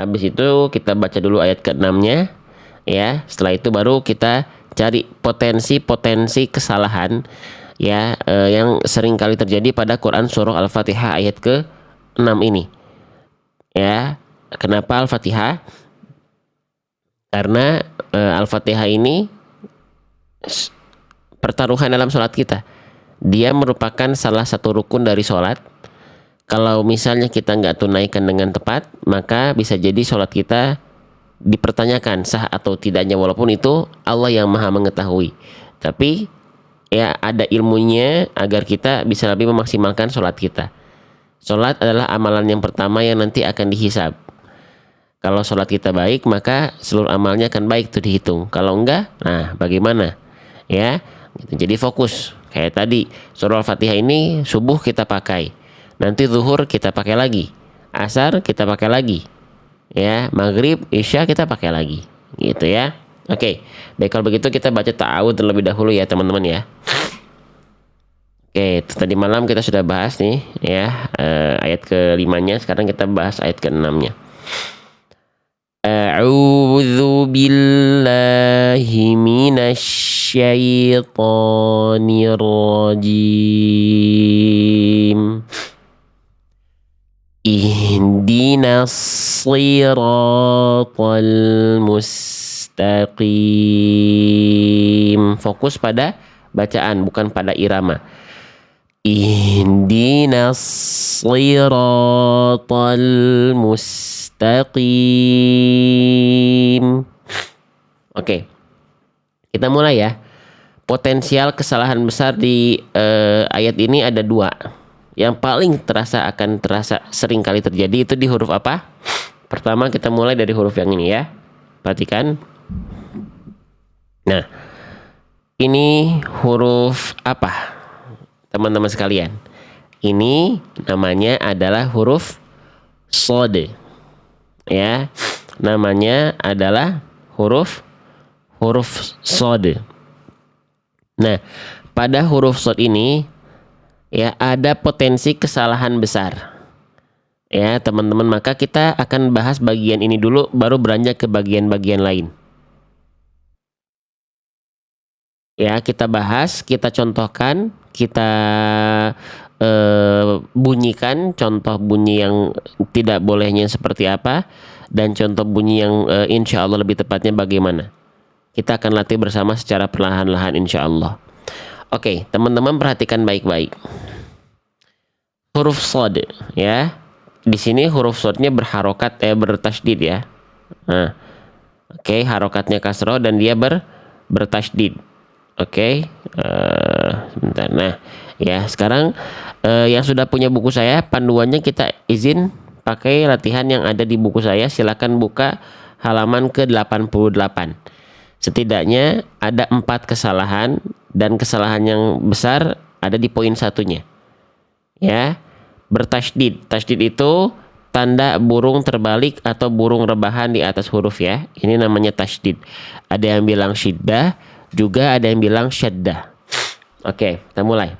Habis itu kita baca dulu ayat ke-6-nya ya. Setelah itu baru kita cari potensi-potensi kesalahan ya, yang sering kali terjadi pada Quran surah Al-Fatihah ayat ke-6 ini. Ya, kenapa Al-Fatihah? Karena Al-Fatihah ini pertaruhan dalam sholat kita. Dia merupakan salah satu rukun dari sholat. Kalau misalnya kita nggak tunaikan dengan tepat, maka bisa jadi sholat kita dipertanyakan sah atau tidaknya, walaupun itu Allah yang maha mengetahui. Tapi ya ada ilmunya agar kita bisa lebih memaksimalkan sholat kita. Sholat adalah amalan yang pertama yang nanti akan dihisab. Kalau sholat kita baik, maka seluruh amalnya akan baik tuh dihitung. Kalau enggak, nah bagaimana? Ya, gitu. Jadi fokus. Kayak tadi surah Al-Fatihah ini subuh kita pakai, nanti zuhur kita pakai lagi, asar kita pakai lagi, ya maghrib isya kita pakai lagi, gitu ya. Oke, baik, kalau begitu kita baca ta'awudz terlebih dahulu ya teman-teman ya. Oke, itu tadi malam kita sudah bahas nih ya, ayat ke-5-nya. Sekarang kita bahas ayat ke-6-nya. A'udzu billahi minasyaitonir rajim. Ihdinas siratal mustaqim. Fokus pada bacaan, bukan pada irama. Ihdinas siratal mustaqim. Oke, kita mulai ya. Potensial kesalahan besar di ayat ini ada dua. Yang paling akan terasa sering kali terjadi itu di huruf apa? Pertama kita mulai dari huruf yang ini ya. Perhatikan. Nah, ini huruf apa? Teman-teman sekalian, ini namanya adalah huruf shad. Ya, namanya adalah huruf shad. Nah, pada huruf shad ini ya ada potensi kesalahan besar. Ya, teman-teman, maka kita akan bahas bagian ini dulu, baru beranjak ke bagian-bagian lain. Ya, kita bahas, kita contohkan, kita bunyikan contoh bunyi yang tidak bolehnya seperti apa, dan contoh bunyi yang insya Allah lebih tepatnya bagaimana. Kita akan latih bersama secara perlahan-lahan insya Allah. Oke, teman-teman perhatikan baik-baik. Huruf shad ya. Di sini huruf shadnya berharokat bertasydid ya. Nah, oke, harokatnya kasroh dan dia bertasydid. Oke, sebentar. Nah, ya sekarang yang sudah punya buku saya, panduannya kita izin pakai latihan yang ada di buku saya. Silakan buka halaman ke-88. Setidaknya ada 4 kesalahan, dan kesalahan yang besar ada di poin 1-nya. Ya, bertasydid. Tasydid itu tanda burung terbalik atau burung rebahan di atas huruf ya. Ini namanya tasydid. Ada yang bilang syiddah, juga ada yang bilang syaddah. Oke, kita mulai.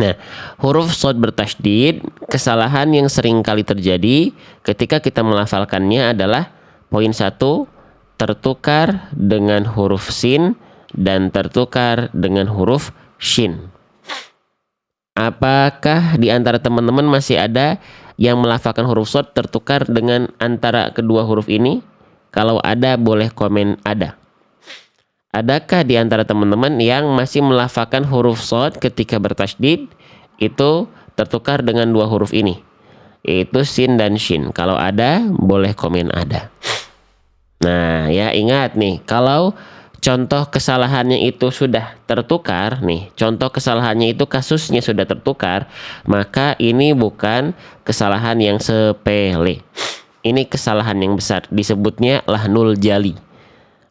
Nah, huruf shad bertasydid, kesalahan yang sering kali terjadi ketika kita melafalkannya adalah poin 1, tertukar dengan huruf sin dan tertukar dengan huruf shin. Apakah di antara teman-teman masih ada yang melafalkan huruf shad tertukar dengan antara kedua huruf ini? Kalau ada, boleh komen ada. Adakah di antara teman-teman yang masih melafalkan huruf shad ketika bertasydid itu tertukar dengan dua huruf ini, yaitu sin dan shin? Kalau ada, boleh komen ada. Nah, ya ingat nih, kalau contoh kesalahannya itu sudah tertukar nih, contoh kesalahannya itu kasusnya sudah tertukar, maka ini bukan kesalahan yang sepele. Ini kesalahan yang besar, disebutnya lahnul jali.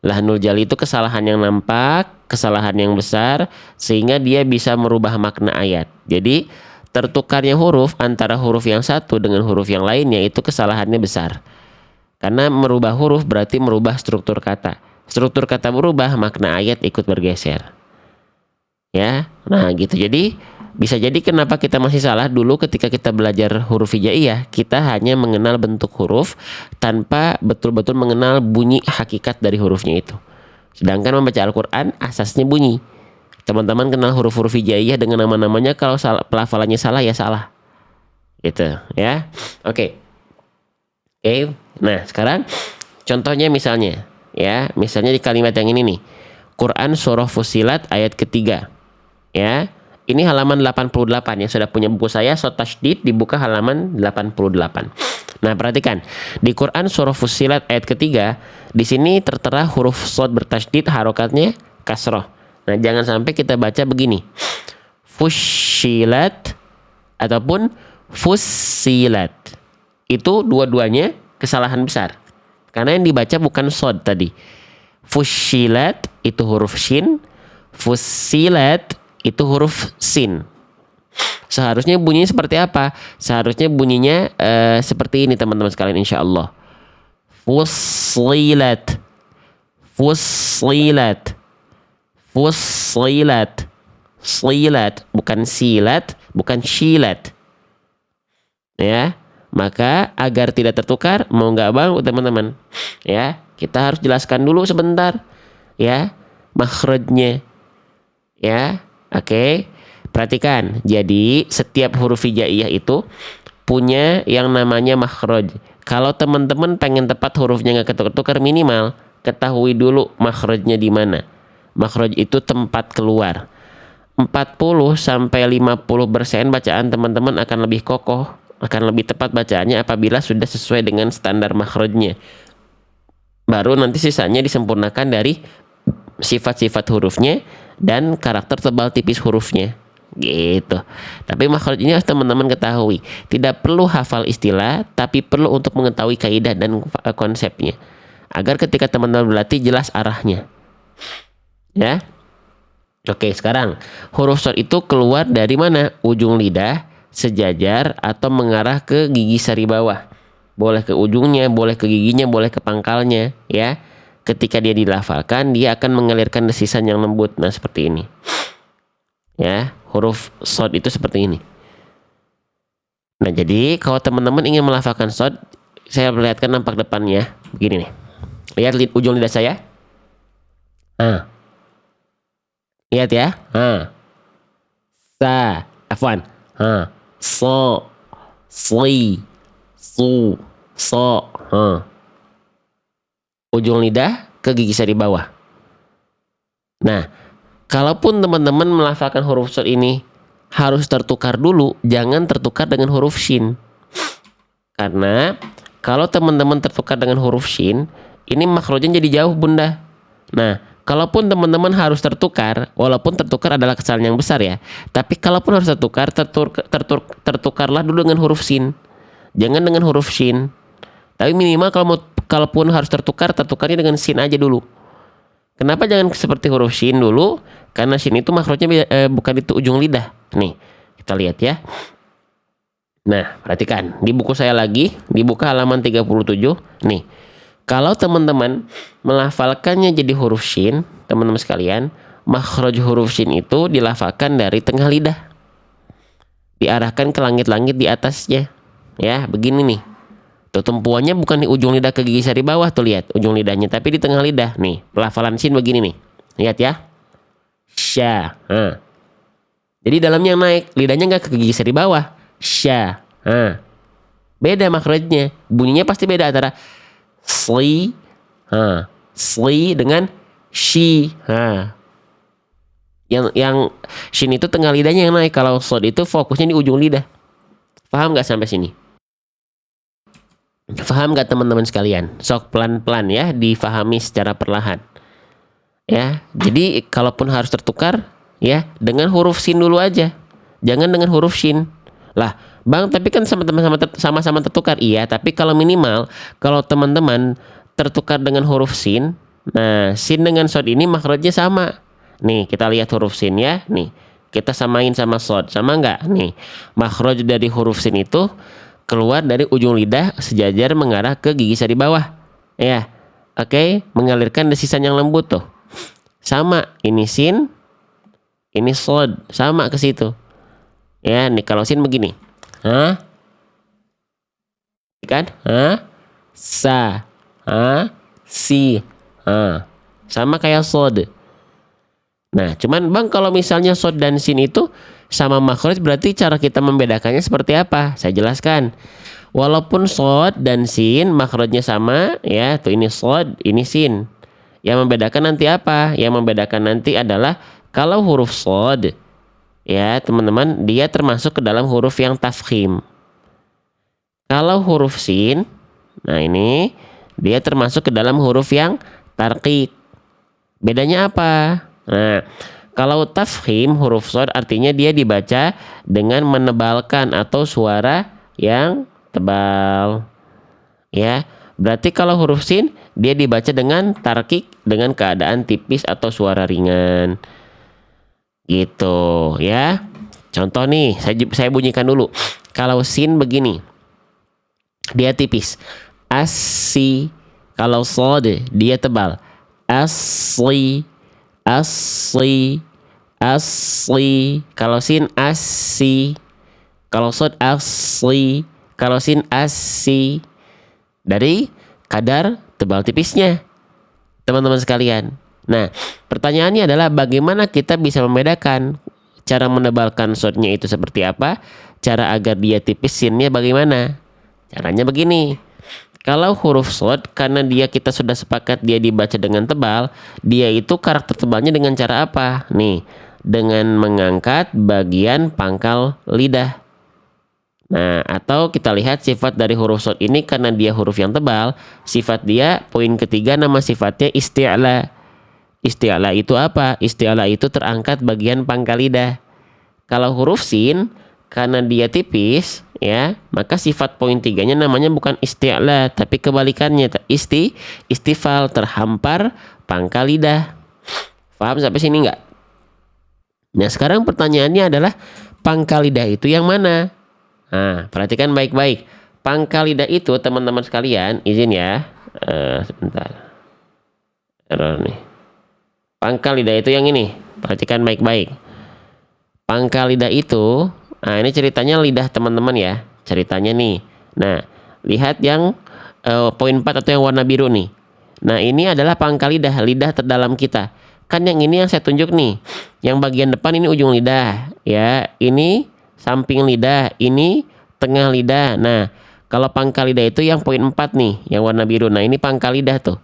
Lahnul jali itu kesalahan yang nampak, kesalahan yang besar, sehingga dia bisa merubah makna ayat. Jadi tertukarnya huruf antara huruf yang satu dengan huruf yang lainnya itu kesalahannya besar. Karena merubah huruf berarti merubah struktur kata. Struktur kata berubah, makna ayat ikut bergeser. Ya, nah gitu. Jadi Bisa jadi kenapa kita masih salah dulu ketika kita belajar huruf hijaiyah, kita hanya mengenal bentuk huruf tanpa betul-betul mengenal bunyi hakikat dari hurufnya itu. Sedangkan membaca Al-Quran asasnya bunyi. Teman-teman kenal huruf-huruf hijaiyah dengan nama-namanya, kalau pelafalannya salah ya salah. Gitu ya. Oke. Nah, sekarang contohnya misalnya ya, misalnya di kalimat yang ini nih. Quran surah Fussilat ayat ketiga. Ya. Ini halaman 88, yang sudah punya buku saya Shod Tashdid dibuka halaman 88. Nah, perhatikan. Di Quran surah Fussilat ayat ketiga, di sini tertera huruf shod bertasydid, harokatnya kasroh. Nah, jangan sampai kita baca begini. Fussilat ataupun Fussilat. Itu dua-duanya kesalahan besar. Karena yang dibaca bukan shod tadi. Fussilat itu huruf shin, Fussilat itu huruf sin. Seharusnya bunyinya seperti apa? Seharusnya bunyinya seperti ini teman-teman sekalian, insya Allah. Fussilat, Fussilat, Fussilat, Silat, bukan silat, bukan shilat. Ya, maka agar tidak tertukar, mau nggak mau teman-teman, ya kita harus jelaskan dulu sebentar, ya makhrajnya, ya. Oke, perhatikan. Jadi setiap huruf hijaiyah itu punya yang namanya makhraj. Kalau teman-teman pengen tepat hurufnya nggak ketukar-tukar, minimal ketahui dulu makhrajnya di mana. Makhraj itu tempat keluar. 40-50% bacaan teman-teman akan lebih kokoh, akan lebih tepat bacaannya apabila sudah sesuai dengan standar makhrajnya. Baru nanti sisanya disempurnakan dari sifat-sifat hurufnya dan karakter tebal tipis hurufnya, gitu. Tapi makhraj ini harus teman-teman ketahui. Tidak perlu hafal istilah, tapi perlu untuk mengetahui kaidah dan konsepnya, agar ketika teman-teman berlatih jelas arahnya, ya. Oke, sekarang huruf shod itu keluar dari mana? Ujung lidah, sejajar, atau mengarah ke gigi sari bawah. Boleh ke ujungnya, boleh ke giginya, boleh ke pangkalnya, ya. Ketika dia dilafalkan, dia akan mengalirkan desisan yang lembut. Nah, seperti ini. Ya, huruf shod itu seperti ini. Nah, jadi kalau teman-teman ingin melafalkan shod, saya perlihatkan nampak depannya. Begini nih. Lihat ujung lidah saya. Nah. Lihat ya. Sa, afwan. So, sli, su, so. Ujung lidah ke gigi sari bawah. Nah, kalaupun teman-teman melafalkan huruf shod ini harus tertukar dulu, jangan tertukar dengan huruf shin. Karena kalau teman-teman tertukar dengan huruf shin, ini makhrajnya jadi jauh, Bunda. Nah, kalaupun teman-teman harus tertukar, walaupun tertukar adalah kesalahan yang besar ya, tapi kalaupun harus tertukar, tertukarlah dulu dengan huruf shin. Jangan dengan huruf shin. Tapi minimal kalaupun harus tertukarnya dengan sin aja dulu. Kenapa jangan seperti huruf shin dulu? Karena shin itu makhrajnya bukan itu ujung lidah. Nih, kita lihat ya. Nah, perhatikan. Di buku saya lagi, dibuka halaman 37. Nih, kalau teman-teman melafalkannya jadi huruf shin, teman-teman sekalian, makhraj huruf shin itu dilafalkan dari tengah lidah, diarahkan ke langit-langit di atasnya. Ya, begini nih. Tuh, tumpuannya bukan di ujung lidah ke gigi sari bawah, tuh lihat ujung lidahnya, tapi di tengah lidah. Nih, pelafalan shin begini nih. Lihat ya. Sya. Jadi dalamnya yang naik, lidahnya nggak ke gigi sari bawah. Sya. Beda makhrajnya. Bunyinya pasti beda antara sli, sli dengan shi. Yang shin itu tengah lidahnya yang naik. Kalau shod itu fokusnya di ujung lidah. Paham nggak sampai sini? Paham nggak teman-teman sekalian? Sok pelan-pelan ya, difahami secara perlahan. Ya, jadi kalaupun harus tertukar, ya dengan huruf shin dulu aja. Jangan dengan huruf shin. Lah, Bang, tapi kan sama-sama tertukar. Iya, tapi kalau minimal, kalau teman-teman tertukar dengan huruf shin, nah shin dengan shod ini makhrajnya sama. Nih, kita lihat huruf shin ya. Nih, kita samain sama shod, sama nggak? Nih, makhraj dari huruf shin itu keluar dari ujung lidah, sejajar mengarah ke gigi sari bawah. Ya, oke, mengalirkan desisan yang lembut tuh. Sama, ini shin, ini shod, sama ke situ. Ya, nih kalau sin begini. Hah? Kan? Hah? Sa. Hah? Si. Hah. Sama kayak sod. Nah, cuman Bang kalau misalnya sod dan sin itu sama makhraj, berarti cara kita membedakannya seperti apa? Saya jelaskan. Walaupun sod dan sin makhrajnya sama, ya, tuh ini sod, ini sin. Yang membedakan nanti apa? Yang membedakan nanti adalah kalau huruf sod, ya teman-teman, dia termasuk ke dalam huruf yang tafkhim. Kalau huruf sin, nah ini dia termasuk ke dalam huruf yang tarqiq. Bedanya apa? Nah, kalau tafkhim huruf shad artinya dia dibaca dengan menebalkan atau suara yang tebal. Ya, berarti kalau huruf sin dia dibaca dengan tarqiq dengan keadaan tipis atau suara ringan. Gitu, ya. Contoh nih, saya bunyikan dulu. Kalau sin begini, dia tipis. Asi. Kalau shad dia tebal. Asli. Asli. Asli. Kalau sin asi. Kalau shad asli. Kalau sin asi. Dari kadar tebal tipisnya, teman-teman sekalian. Nah, pertanyaannya adalah bagaimana kita bisa membedakan cara menebalkan shadnya itu seperti apa, cara agar dia tipis sinnya bagaimana? Caranya begini. Kalau huruf shad, karena kita sudah sepakat dia dibaca dengan tebal, dia itu karakter tebalnya dengan cara apa? Nih, dengan mengangkat bagian pangkal lidah. Nah, atau kita lihat sifat dari huruf shad ini karena dia huruf yang tebal, sifat dia poin ketiga nama sifatnya isti'la. Isti'la itu apa? Isti'la itu terangkat bagian pangkal lidah. Kalau huruf sin karena dia tipis, ya, maka sifat poin tiganya namanya bukan isti'la, tapi kebalikannya, istifal, terhampar pangkal lidah. Paham sampai sini enggak? Nah, sekarang pertanyaannya adalah pangkal lidah itu yang mana? Nah, perhatikan baik-baik. Pangkal lidah itu teman-teman sekalian, izin ya. Sebentar. Error nih. Pangkal lidah itu yang ini. Perhatikan baik-baik. Pangkal lidah itu, nah ini ceritanya lidah teman-teman ya. Ceritanya nih. Nah, lihat yang poin 4 atau yang warna biru nih. Nah, ini adalah pangkal lidah, lidah terdalam kita. Kan yang ini yang saya tunjuk nih. Yang bagian depan ini ujung lidah, ya. Ini samping lidah, ini tengah lidah. Nah, kalau pangkal lidah itu yang poin 4 nih, yang warna biru. Nah, ini pangkal lidah tuh.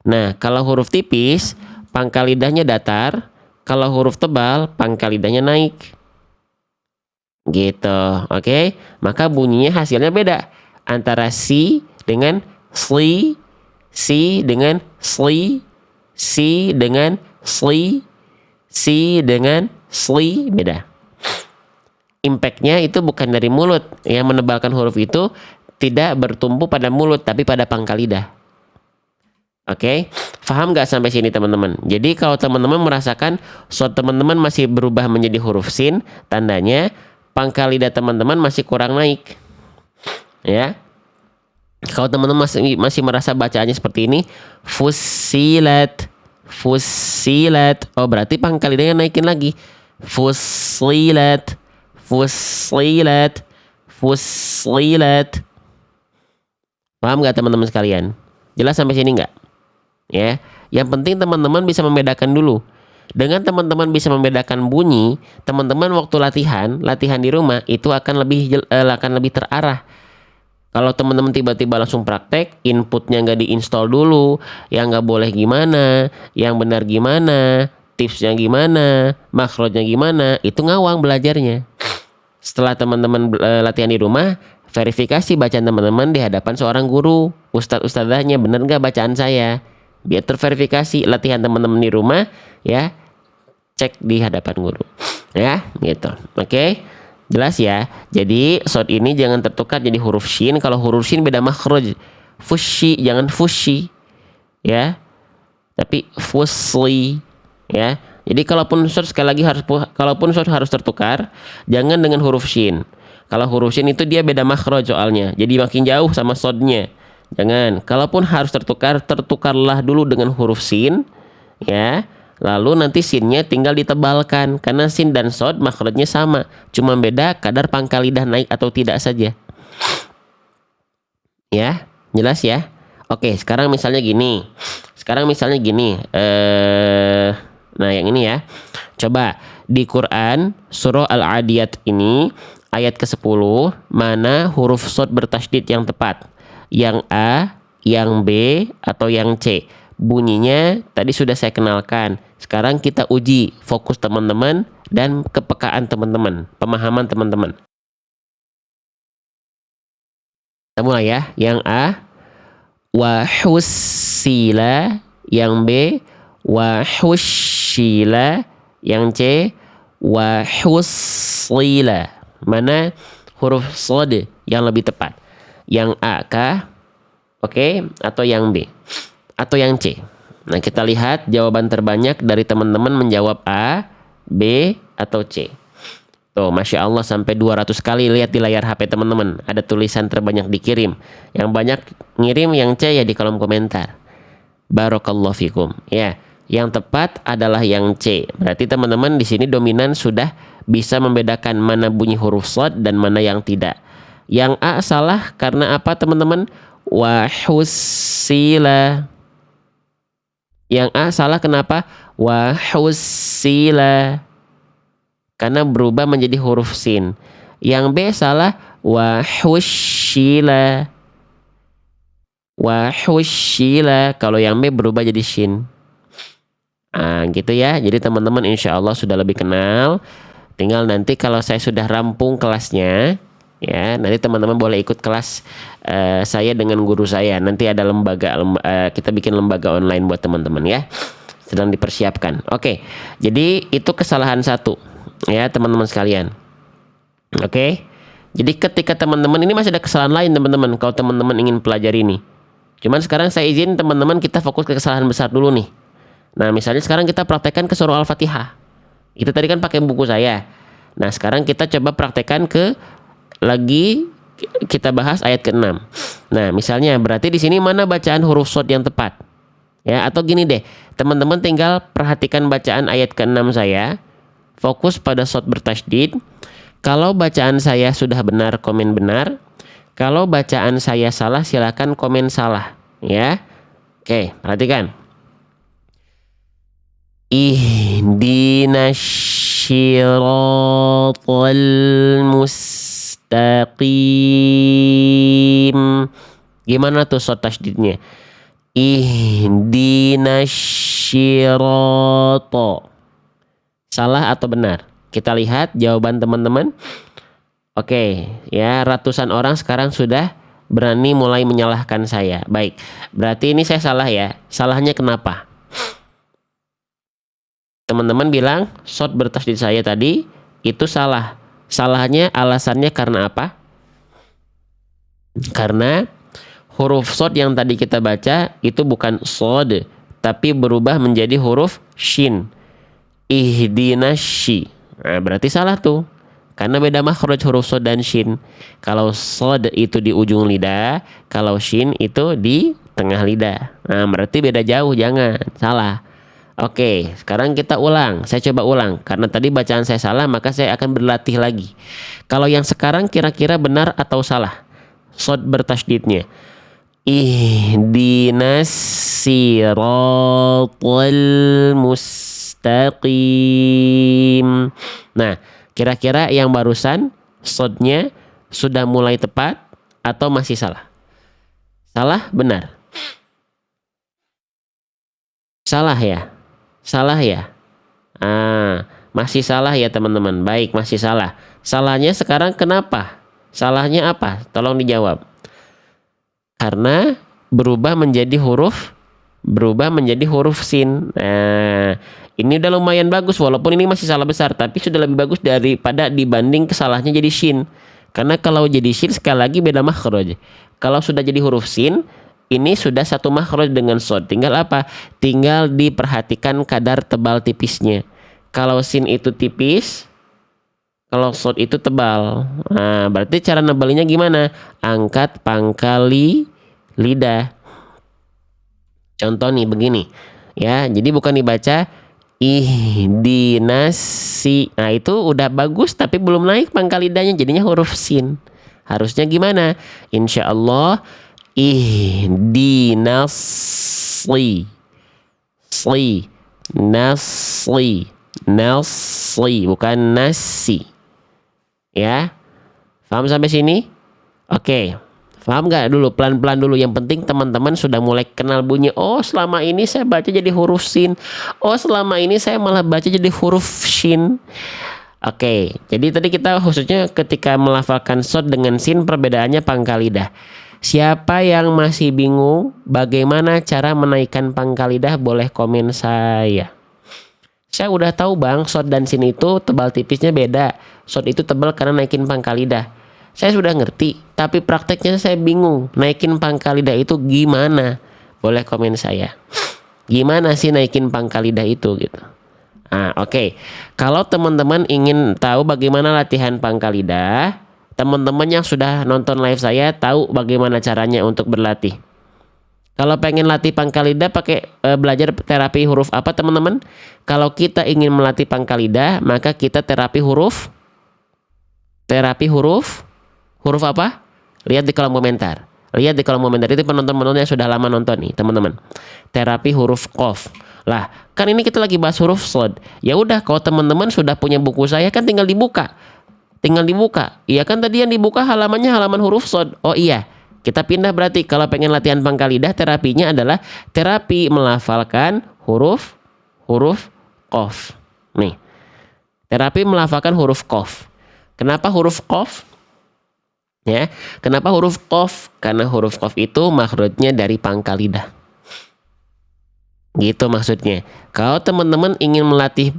Nah, kalau huruf tipis, pangkal lidahnya datar. Kalau huruf tebal, pangkal lidahnya naik. Gitu, oke? Maka bunyinya hasilnya beda. Antara si dengan sli, si dengan sli, si dengan sli, si dengan sli, beda. Impactnya itu bukan dari mulut. Yang menebalkan huruf itu tidak bertumpu pada mulut, tapi pada pangkal lidah. Oke, paham nggak sampai sini teman-teman? Jadi kalau teman-teman merasakan shad teman-teman masih berubah menjadi huruf sin, tandanya pangkal lidah teman-teman masih kurang naik. Ya, kalau teman-teman masih merasa bacaannya seperti ini, fusilat, fusilat. Oh, berarti pangkal lidahnya naikin lagi. Fusilat. Fusilat, fusilat. Paham nggak teman-teman sekalian? Jelas sampai sini nggak? Ya, yang penting teman-teman bisa membedakan dulu. Dengan teman-teman bisa membedakan bunyi, teman-teman waktu latihan di rumah itu akan lebih terarah. Kalau teman-teman tiba-tiba langsung praktek, inputnya nggak diinstal dulu, yang nggak boleh gimana, yang benar gimana, tipsnya gimana, makhrajnya gimana, itu ngawang belajarnya. Setelah teman-teman latihan di rumah, verifikasi bacaan teman-teman di hadapan seorang guru, ustadzahnya bener nggak bacaan saya, biar terverifikasi. Latihan teman-teman di rumah, ya, cek di hadapan guru, ya, gitu. Oke, jelas ya. Jadi shad ini jangan tertukar jadi huruf shin. Kalau huruf shin beda makhraj, fushi, jangan fushi, ya, tapi fusli, ya. Jadi kalaupun shad sekali lagi harus tertukar, jangan dengan huruf shin. Kalau huruf shin itu dia beda makhraj soalnya, jadi makin jauh sama shadnya. Jangan. Kalaupun harus tertukar, tertukarlah dulu dengan huruf shin, ya. Lalu nanti sinnya tinggal ditebalkan karena sin dan sod makhrajnya sama, cuma beda kadar pangkal lidah naik atau tidak saja. Ya, jelas ya? Oke, sekarang misalnya gini. Nah yang ini ya. Coba di Quran surah Al-Adiyat ini ayat ke-10 mana huruf sod bertasydid yang tepat? Yang A, yang B, atau yang C? Bunyinya tadi sudah saya kenalkan. Sekarang kita uji fokus teman-teman dan kepekaan teman-teman, pemahaman teman-teman. Kita mulai ya. Yang A, wa hussila. Yang B, wa hushila. Yang C, wa huslila. Mana huruf sod yang lebih tepat? Yang A kah? Oke, atau yang B? Atau yang C? Nah, kita lihat jawaban terbanyak dari teman-teman menjawab A, B, atau C. Tuh, Masya Allah sampai 200 kali lihat di layar HP teman-teman. Ada tulisan terbanyak dikirim. Yang banyak ngirim yang C ya di kolom komentar. Barakallahu fikum. Ya, yang tepat adalah yang C. Berarti teman-teman di sini dominan sudah bisa membedakan mana bunyi huruf shad dan mana yang tidak. Yang A salah karena apa teman-teman? Wa hussila. Yang A salah kenapa? Wa hussila. Karena berubah menjadi huruf sin. Yang B salah wa hushila. Wa hushila. Kalau yang B berubah jadi shin. Nah, gitu ya. Jadi teman-teman insya Allah sudah lebih kenal. Tinggal nanti kalau saya sudah rampung kelasnya, ya nanti teman-teman boleh ikut kelas saya dengan guru saya. Nanti ada kita bikin lembaga online buat teman-teman ya. Sedang dipersiapkan. Oke, jadi itu kesalahan satu ya teman-teman sekalian. Oke, jadi ketika teman-teman ini masih ada kesalahan lain teman-teman. Kalau teman-teman ingin pelajari ini, cuman sekarang saya izin teman-teman kita fokus ke kesalahan besar dulu nih. Nah misalnya sekarang kita praktekkan ke surah Al-Fatihah. Itu tadi kan pakai buku saya. Nah sekarang kita coba praktekkan kita bahas ayat ke-6. Nah misalnya berarti di sini mana bacaan huruf shad yang tepat? Ya, atau gini deh, teman-teman tinggal perhatikan bacaan ayat ke-6 saya. Fokus pada shad bertasydid. Kalau bacaan saya sudah benar, komen benar. Kalau bacaan saya salah, silakan komen salah. Ya, oke, perhatikan. Ihdinas syiratal mustaqim. Gimana tuh shad tasydidnya? Ihdinas syirata. Salah atau benar? Kita lihat jawaban teman-teman. Oke, ya ratusan orang sekarang sudah berani mulai menyalahkan saya. Baik, berarti ini saya salah ya. Salahnya kenapa? Teman-teman bilang shad bertasydid saya tadi itu salah. Salahnya alasannya karena apa? Karena huruf shad yang tadi kita baca itu bukan shad, tapi berubah menjadi huruf shin. Ihdinasy. Nah, berarti salah tuh. Karena beda makhraj huruf shad dan shin. Kalau shad itu di ujung lidah, kalau shin itu di tengah lidah. Nah, berarti beda jauh, jangan. Salah. Oke, sekarang kita ulang. Saya coba ulang. Karena tadi bacaan saya salah, maka saya akan berlatih lagi. Kalau yang sekarang kira-kira benar atau salah? Shad bertasydidnya. Ihdinas siratal mustaqim. Nah, kira-kira yang barusan shadnya sudah mulai tepat atau masih salah? Salah, benar? Salah ya? Salah ya? Masih salah ya teman-teman. Baik, masih salah. Salahnya sekarang kenapa? Salahnya apa? Tolong dijawab. Karena berubah menjadi huruf sin. Nah, ini udah lumayan bagus walaupun ini masih salah besar, tapi sudah lebih bagus daripada dibanding kesalahannya jadi shin. Karena kalau jadi shin sekali lagi beda makhraj. Kalau sudah jadi huruf sin, ini sudah satu makhraj dengan shad. Tinggal apa? Tinggal diperhatikan kadar tebal tipisnya. Kalau sin itu tipis, kalau shad itu tebal. Nah, berarti cara nebalinya gimana? Angkat pangkal lidah. Contoh nih begini. Ya, jadi bukan dibaca Ihdinasi. Nah itu udah bagus tapi belum naik pangkal lidahnya, jadinya huruf sin. Harusnya gimana? Insya Allah ihdinasli. Sli. Nasli. Nasli. Bukan nasi. Ya. Paham sampai sini? Oke. Paham nggak dulu? Pelan-pelan dulu. Yang penting teman-teman sudah mulai kenal bunyi. Oh selama ini saya baca jadi huruf sin. Oh selama ini saya malah baca jadi huruf shin. Oke. Jadi tadi kita khususnya ketika melafalkan sod dengan sin perbedaannya pangkal lidah. Siapa yang masih bingung bagaimana cara menaikkan pangkal lidah boleh komen saya. Saya udah tahu bang, sod dan sin itu tebal tipisnya beda. Sod itu tebal karena naikin pangkal lidah. Saya sudah ngerti, tapi prakteknya saya bingung. Naikin pangkal lidah itu gimana? Boleh komen saya. Gimana sih naikin pangkal lidah itu gitu. Oke. Kalau teman-teman ingin tahu bagaimana latihan pangkal lidah, teman-teman yang sudah nonton live saya tahu bagaimana caranya untuk berlatih. Kalau pengen latih pangkal lidah pakai belajar terapi huruf apa teman-teman? Kalau kita ingin melatih pangkal lidah, maka kita terapi huruf huruf apa? Lihat di kolom komentar. Lihat di kolom komentar itu penonton-penonton yang sudah lama nonton nih, teman-teman. Terapi huruf qaf. Lah, kan ini kita lagi bahas huruf shad. Ya udah, kalau teman-teman sudah punya buku saya kan tinggal dibuka. Iya kan tadi yang dibuka halamannya halaman huruf shad. Oh iya, kita pindah berarti kalau pengen latihan pangkal lidah terapinya adalah terapi melafalkan huruf qaf. Nih. Terapi melafalkan huruf qaf. Kenapa huruf qaf? Ya, kenapa huruf qaf? Karena huruf qaf itu makhrajnya dari pangkal lidah. Gitu maksudnya. Kalau teman-teman ingin melatih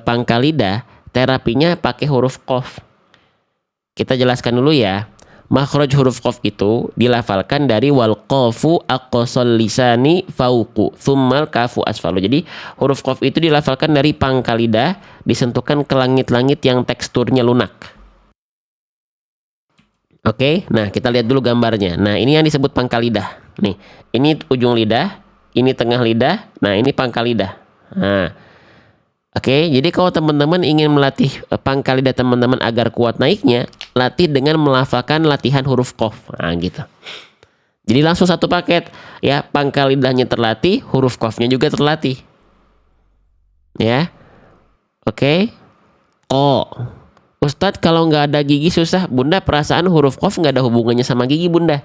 pangkal lidah, terapinya pakai huruf qaf. Kita jelaskan dulu ya. Makhraj huruf qaf itu dilafalkan dari wal qafu aqsal lisani fauqu tsummal kafu asfalu. Jadi huruf qaf itu dilafalkan dari pangkal lidah disentuhkan ke langit-langit yang teksturnya lunak. Oke, nah kita lihat dulu gambarnya. Nah ini yang disebut pangkal lidah. Nih, ini ujung lidah, ini tengah lidah, nah ini pangkal lidah. Nah, oke, jadi kalau teman-teman ingin melatih pangkal lidah teman-teman agar kuat naiknya, latih dengan melafalkan latihan huruf qaf. Nah gitu. Jadi langsung satu paket, ya pangkal lidahnya terlatih, huruf qafnya juga terlatih. Ya, oke. O. Ustadz kalau nggak ada gigi susah. Bunda, perasaan huruf qaf nggak ada hubungannya sama gigi bunda.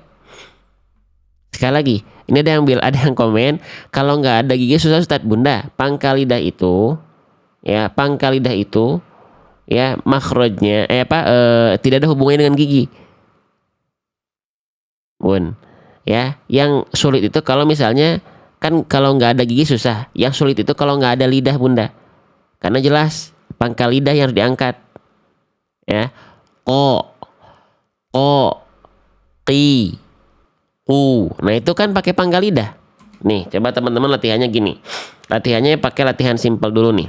Sekali lagi, ini ada yang komen kalau nggak ada gigi susah Ustadz. Bunda, pangkal lidah itu ya makhrajnya tidak ada hubungannya dengan gigi. Bun, ya yang sulit itu kalau misalnya kan kalau nggak ada gigi susah. Yang sulit itu kalau nggak ada lidah bunda. Karena jelas pangkal lidah yang harus diangkat. Ya, qi, qu. Nah itu kan pakai pangkal lidah. Nih, coba teman-teman latihannya gini. Latihannya pakai latihan simpel dulu nih.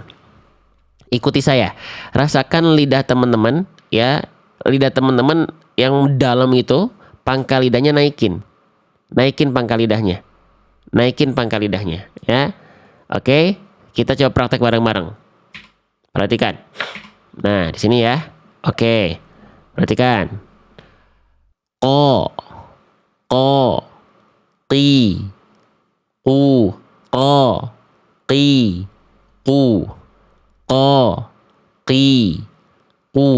Ikuti saya. Rasakan lidah teman-teman, ya. Lidah teman-teman yang dalam itu pangkal lidahnya naikin. Naikin pangkal lidahnya. Ya. Oke, kita coba praktek bareng-bareng. Perhatikan. Nah, di sini ya. Oke, perhatikan. Qi, qu, qi, qu, qi, qu.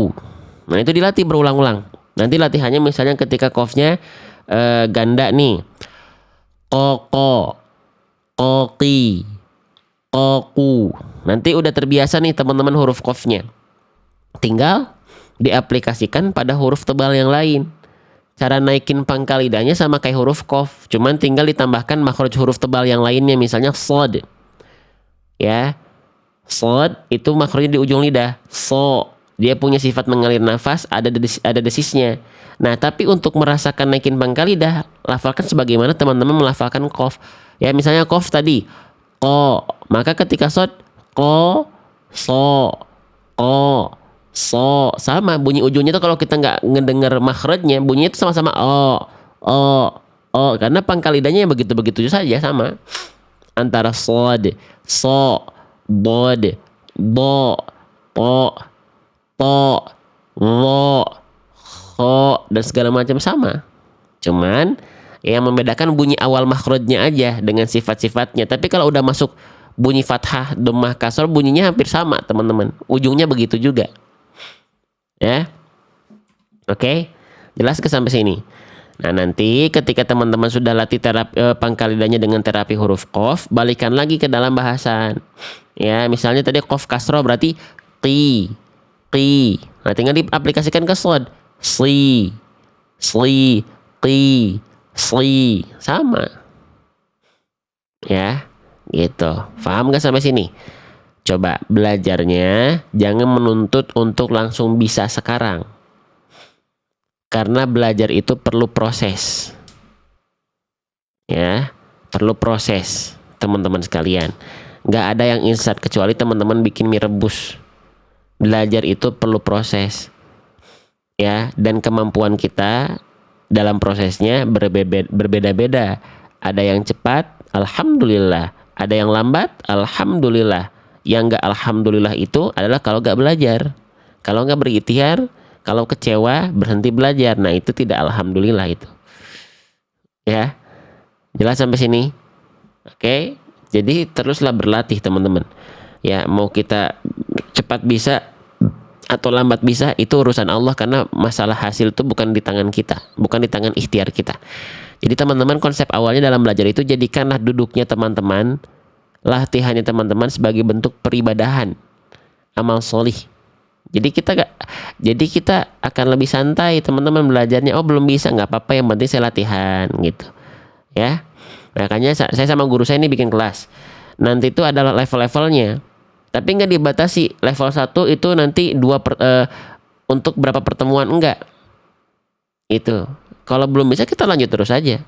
Nah itu dilatih berulang-ulang. Nanti latihannya misalnya ketika qafnya ganda nih. Qi, qu. Nanti udah terbiasa nih teman-teman huruf qafnya. Tinggal diaplikasikan pada huruf tebal yang lain. Cara naikin pangkal lidahnya sama kayak huruf qaf, cuman tinggal ditambahkan makhraj huruf tebal yang lainnya, misalnya shad. Ya. Shad itu makhrajnya di ujung lidah. Dia punya sifat mengalir nafas, ada desisnya. Nah, tapi untuk merasakan naikin pangkal lidah, lafalkan sebagaimana teman-teman melafalkan qaf. Ya, misalnya qaf tadi, maka ketika shad, sama bunyi ujungnya tuh kalau kita nggak ngedengar makhrajnya bunyinya itu sama-sama karena pangkal lidahnya yang begitu-begitu saja sama antara shad, bod, bo, po, to, lo, ho, dan segala macam sama. Cuman yang membedakan bunyi awal makhrajnya aja dengan sifat-sifatnya. Tapi kalau udah masuk bunyi fathah, dhammah, kasroh, bunyinya hampir sama, teman-teman. Ujungnya begitu juga. Ya. Oke. Jelas ke sampai sini. Nah, nanti ketika teman-teman sudah latih terapi pangkal lidahnya dengan terapi huruf qaf, balikan lagi ke dalam bahasan. Ya, misalnya tadi qaf kasroh berarti qi. Nah, tinggal diaplikasikan ke shad. Sli, qi, sli, sama. Ya, gitu. Paham gak sampai sini? Coba belajarnya jangan menuntut untuk langsung bisa sekarang. Karena belajar itu perlu proses. Ya, perlu proses, teman-teman sekalian. Nggak ada yang instan kecuali teman-teman bikin mie rebus. Belajar itu perlu proses. Ya, dan kemampuan kita dalam prosesnya berbeda-beda. Ada yang cepat, alhamdulillah. Ada yang lambat, alhamdulillah. Yang nggak alhamdulillah itu adalah kalau nggak belajar. Kalau nggak berikhtiar, kalau kecewa, berhenti belajar. Nah, itu tidak alhamdulillah itu. Ya. Jelas sampai sini? Oke. Jadi teruslah berlatih, teman-teman. Ya, mau kita cepat bisa atau lambat bisa, itu urusan Allah, karena masalah hasil itu bukan di tangan kita, bukan di tangan ikhtiar kita. Jadi teman-teman, konsep awalnya dalam belajar itu jadikanlah duduknya teman-teman, latihannya teman-teman sebagai bentuk peribadahan, amal solih. Jadi kita akan lebih santai, teman-teman, belajarnya. Oh, belum bisa, nggak apa-apa, yang penting saya latihan gitu. Ya. Makanya saya sama guru saya ini bikin kelas. Nanti itu adalah level-levelnya. Tapi nggak dibatasi. Level 1 itu nanti untuk berapa pertemuan, enggak. Itu. Kalau belum bisa kita lanjut terus aja.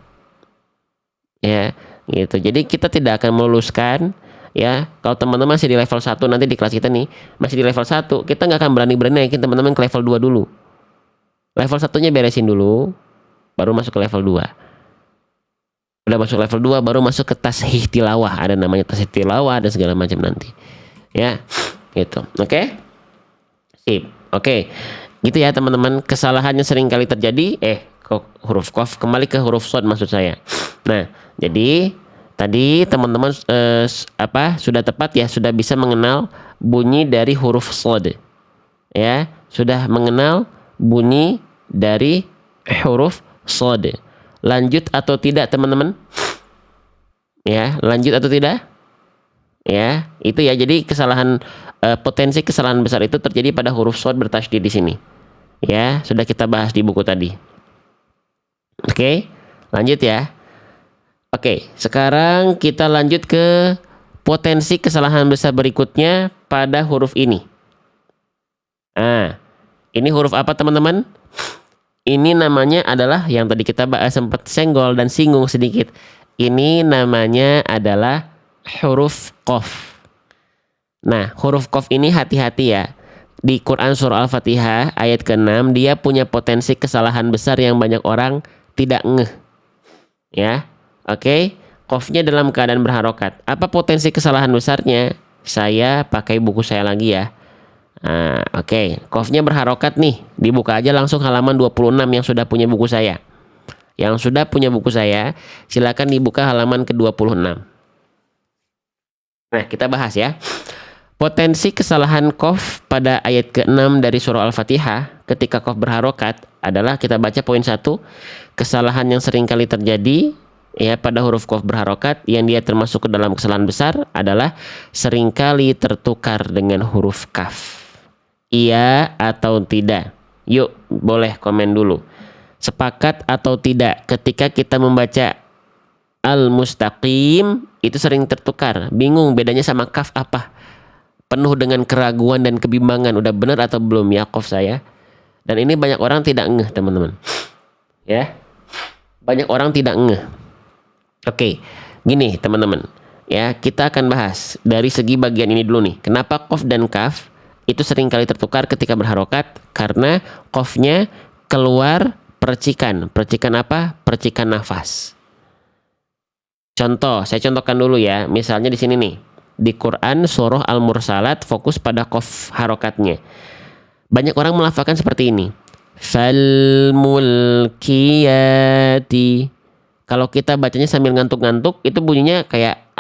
Ya, gitu. Jadi kita tidak akan meluluskan. Ya, kalau teman-teman masih di level 1, nanti di kelas kita nih masih di level 1, kita nggak akan berani naikin teman-teman ke level 2 dulu. Level 1-nya beresin dulu, baru masuk ke level 2. Udah masuk level 2, baru masuk ke tashih tilawah. Ada namanya tashih tilawah dan segala macam nanti. Ya, gitu. Oke? Sip. Oke. Gitu ya, teman-teman. Kesalahannya sering kali terjadi. Huruf qaf, kembali ke huruf shad maksud saya. Nah, jadi tadi teman-teman sudah tepat ya, sudah bisa mengenal bunyi dari huruf shad. Ya, sudah mengenal bunyi dari huruf shad. Lanjut atau tidak, teman-teman? Ya, lanjut atau tidak? Ya, itu ya. Jadi potensi kesalahan besar itu terjadi pada huruf shad bertasydid di sini. Ya, sudah kita bahas di buku tadi. Oke, lanjut ya. Oke, sekarang kita lanjut ke potensi kesalahan besar berikutnya pada huruf ini. Nah, ini huruf apa, teman-teman? Ini namanya adalah yang tadi kita bahas, sempat senggol dan singgung sedikit. Ini namanya adalah huruf qaf. Nah, huruf qaf ini hati-hati ya. Di Quran surah Al-Fatihah ayat ke-6, dia punya potensi kesalahan besar yang banyak orang tidak ngeh. Ya. Oke, qafnya dalam keadaan berharokat. Apa potensi kesalahan besarnya? Saya pakai buku saya lagi ya. Nah, oke, qafnya berharokat nih. Dibuka aja langsung halaman 26 yang sudah punya buku saya. Yang sudah punya buku saya, silakan dibuka halaman ke-26. Nah, kita bahas ya. Potensi kesalahan qaf pada ayat ke-6 dari surah Al-Fatihah ketika qaf berharokat adalah, kita baca poin 1, kesalahan yang sering kali terjadi ya pada huruf qaf berharokat yang dia termasuk ke dalam kesalahan besar adalah seringkali tertukar dengan huruf kaf. Iya atau tidak? Yuk, boleh komen dulu. Sepakat atau tidak ketika kita membaca al-mustaqim itu sering tertukar, bingung bedanya sama kaf apa? Penuh dengan keraguan dan kebimbangan, udah benar atau belum ya qaf saya? Dan ini banyak orang tidak ngeh, teman-teman. Ya. Banyak orang tidak ngeh. Oke, gini teman-teman. Ya, kita akan bahas dari segi bagian ini dulu nih. Kenapa qaf dan kaf itu sering kali tertukar ketika berharokat? Karena qafnya keluar percikan. Percikan apa? Percikan nafas. Contoh, saya contohkan dulu ya. Misalnya di sini nih. di Quran surah Al-Mursalat fokus pada qaf harokatnya. Banyak orang melafalkan seperti ini. Falmulkiyati. Kalau kita bacanya sambil ngantuk-ngantuk, itu bunyinya kayak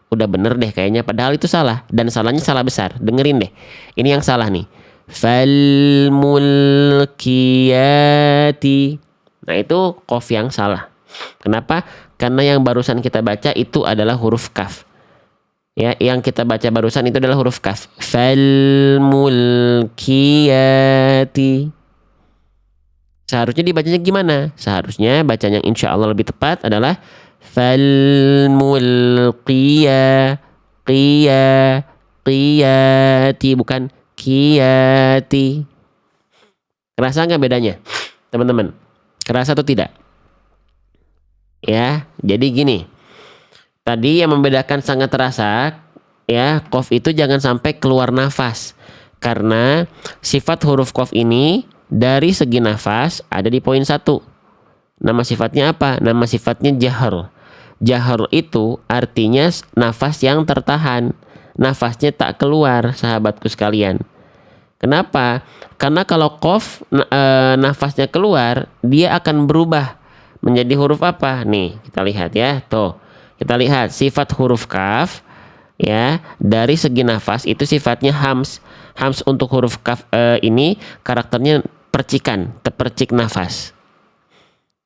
udah bener deh kayaknya, padahal itu salah, dan salahnya salah besar. Dengerin deh, ini yang salah nih. Falmulkiyati. Nah itu qaf yang salah. Kenapa? Karena yang barusan kita baca itu adalah huruf kaf. Ya, yang kita baca barusan itu adalah huruf kaf. Falmulkiyati. Seharusnya dibacanya gimana? Seharusnya bacanya yang insya Allah lebih tepat adalah qiyati, bukan kiyati. Kerasa nggak bedanya, teman-teman? Kerasa atau tidak? Ya, jadi gini. Tadi yang membedakan sangat terasa, ya, qaf itu jangan sampai keluar nafas. Karena sifat huruf qaf ini dari segi nafas ada di poin 1. Nama sifatnya apa? Nama sifatnya jahr. Jahr itu artinya nafas yang tertahan. Nafasnya tak keluar, sahabatku sekalian. Kenapa? Karena kalau qaf nafasnya keluar, dia akan berubah menjadi huruf apa? Nih, kita lihat ya. Tuh, kita lihat sifat huruf kaf ya, dari segi nafas itu sifatnya hams. Hams untuk huruf kaf ini karakternya percikan, terpercik nafas.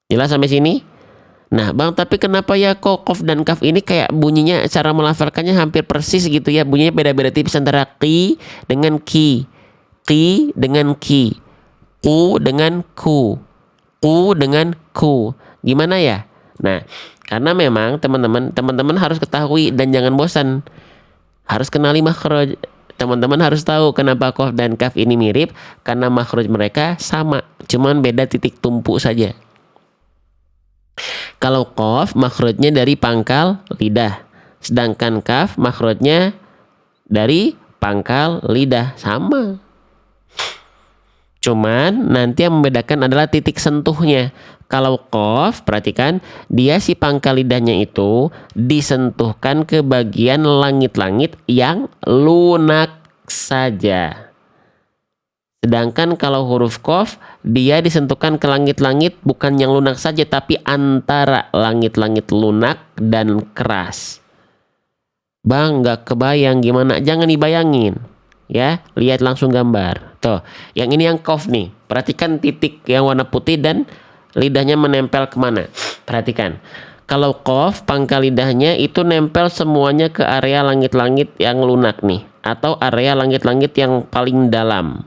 Jelas sampai sini? Nah, Bang, tapi kenapa ya kok qaf dan kaf ini kayak bunyinya, cara melafalkannya hampir persis gitu ya, bunyinya beda-beda tipis antara qi dengan ki, qi dengan ki, ku dengan ku, ku dengan ku. Gimana ya? Nah, karena memang teman-teman harus ketahui dan jangan bosan. Harus kenali makhraj. Teman-teman harus tahu kenapa qaf dan kaf ini mirip, karena makhraj mereka sama, cuman beda titik tumpu saja. Kalau qaf makhrajnya dari pangkal lidah, sedangkan kaf makhrajnya dari pangkal lidah, sama. Cuman nanti yang membedakan adalah titik sentuhnya. Kalau qaf, perhatikan, dia si pangkal lidahnya itu disentuhkan ke bagian langit-langit yang lunak saja. Sedangkan kalau huruf qaf, dia disentuhkan ke langit-langit bukan yang lunak saja, tapi antara langit-langit lunak dan keras. Bang, nggak kebayang gimana? Jangan dibayangin. Ya, lihat langsung gambar. Tuh, yang ini yang qaf nih. Perhatikan titik yang warna putih dan lidahnya menempel kemana. Perhatikan. Kalau qaf, pangkal lidahnya itu nempel semuanya ke area langit-langit yang lunak nih, atau area langit-langit yang paling dalam.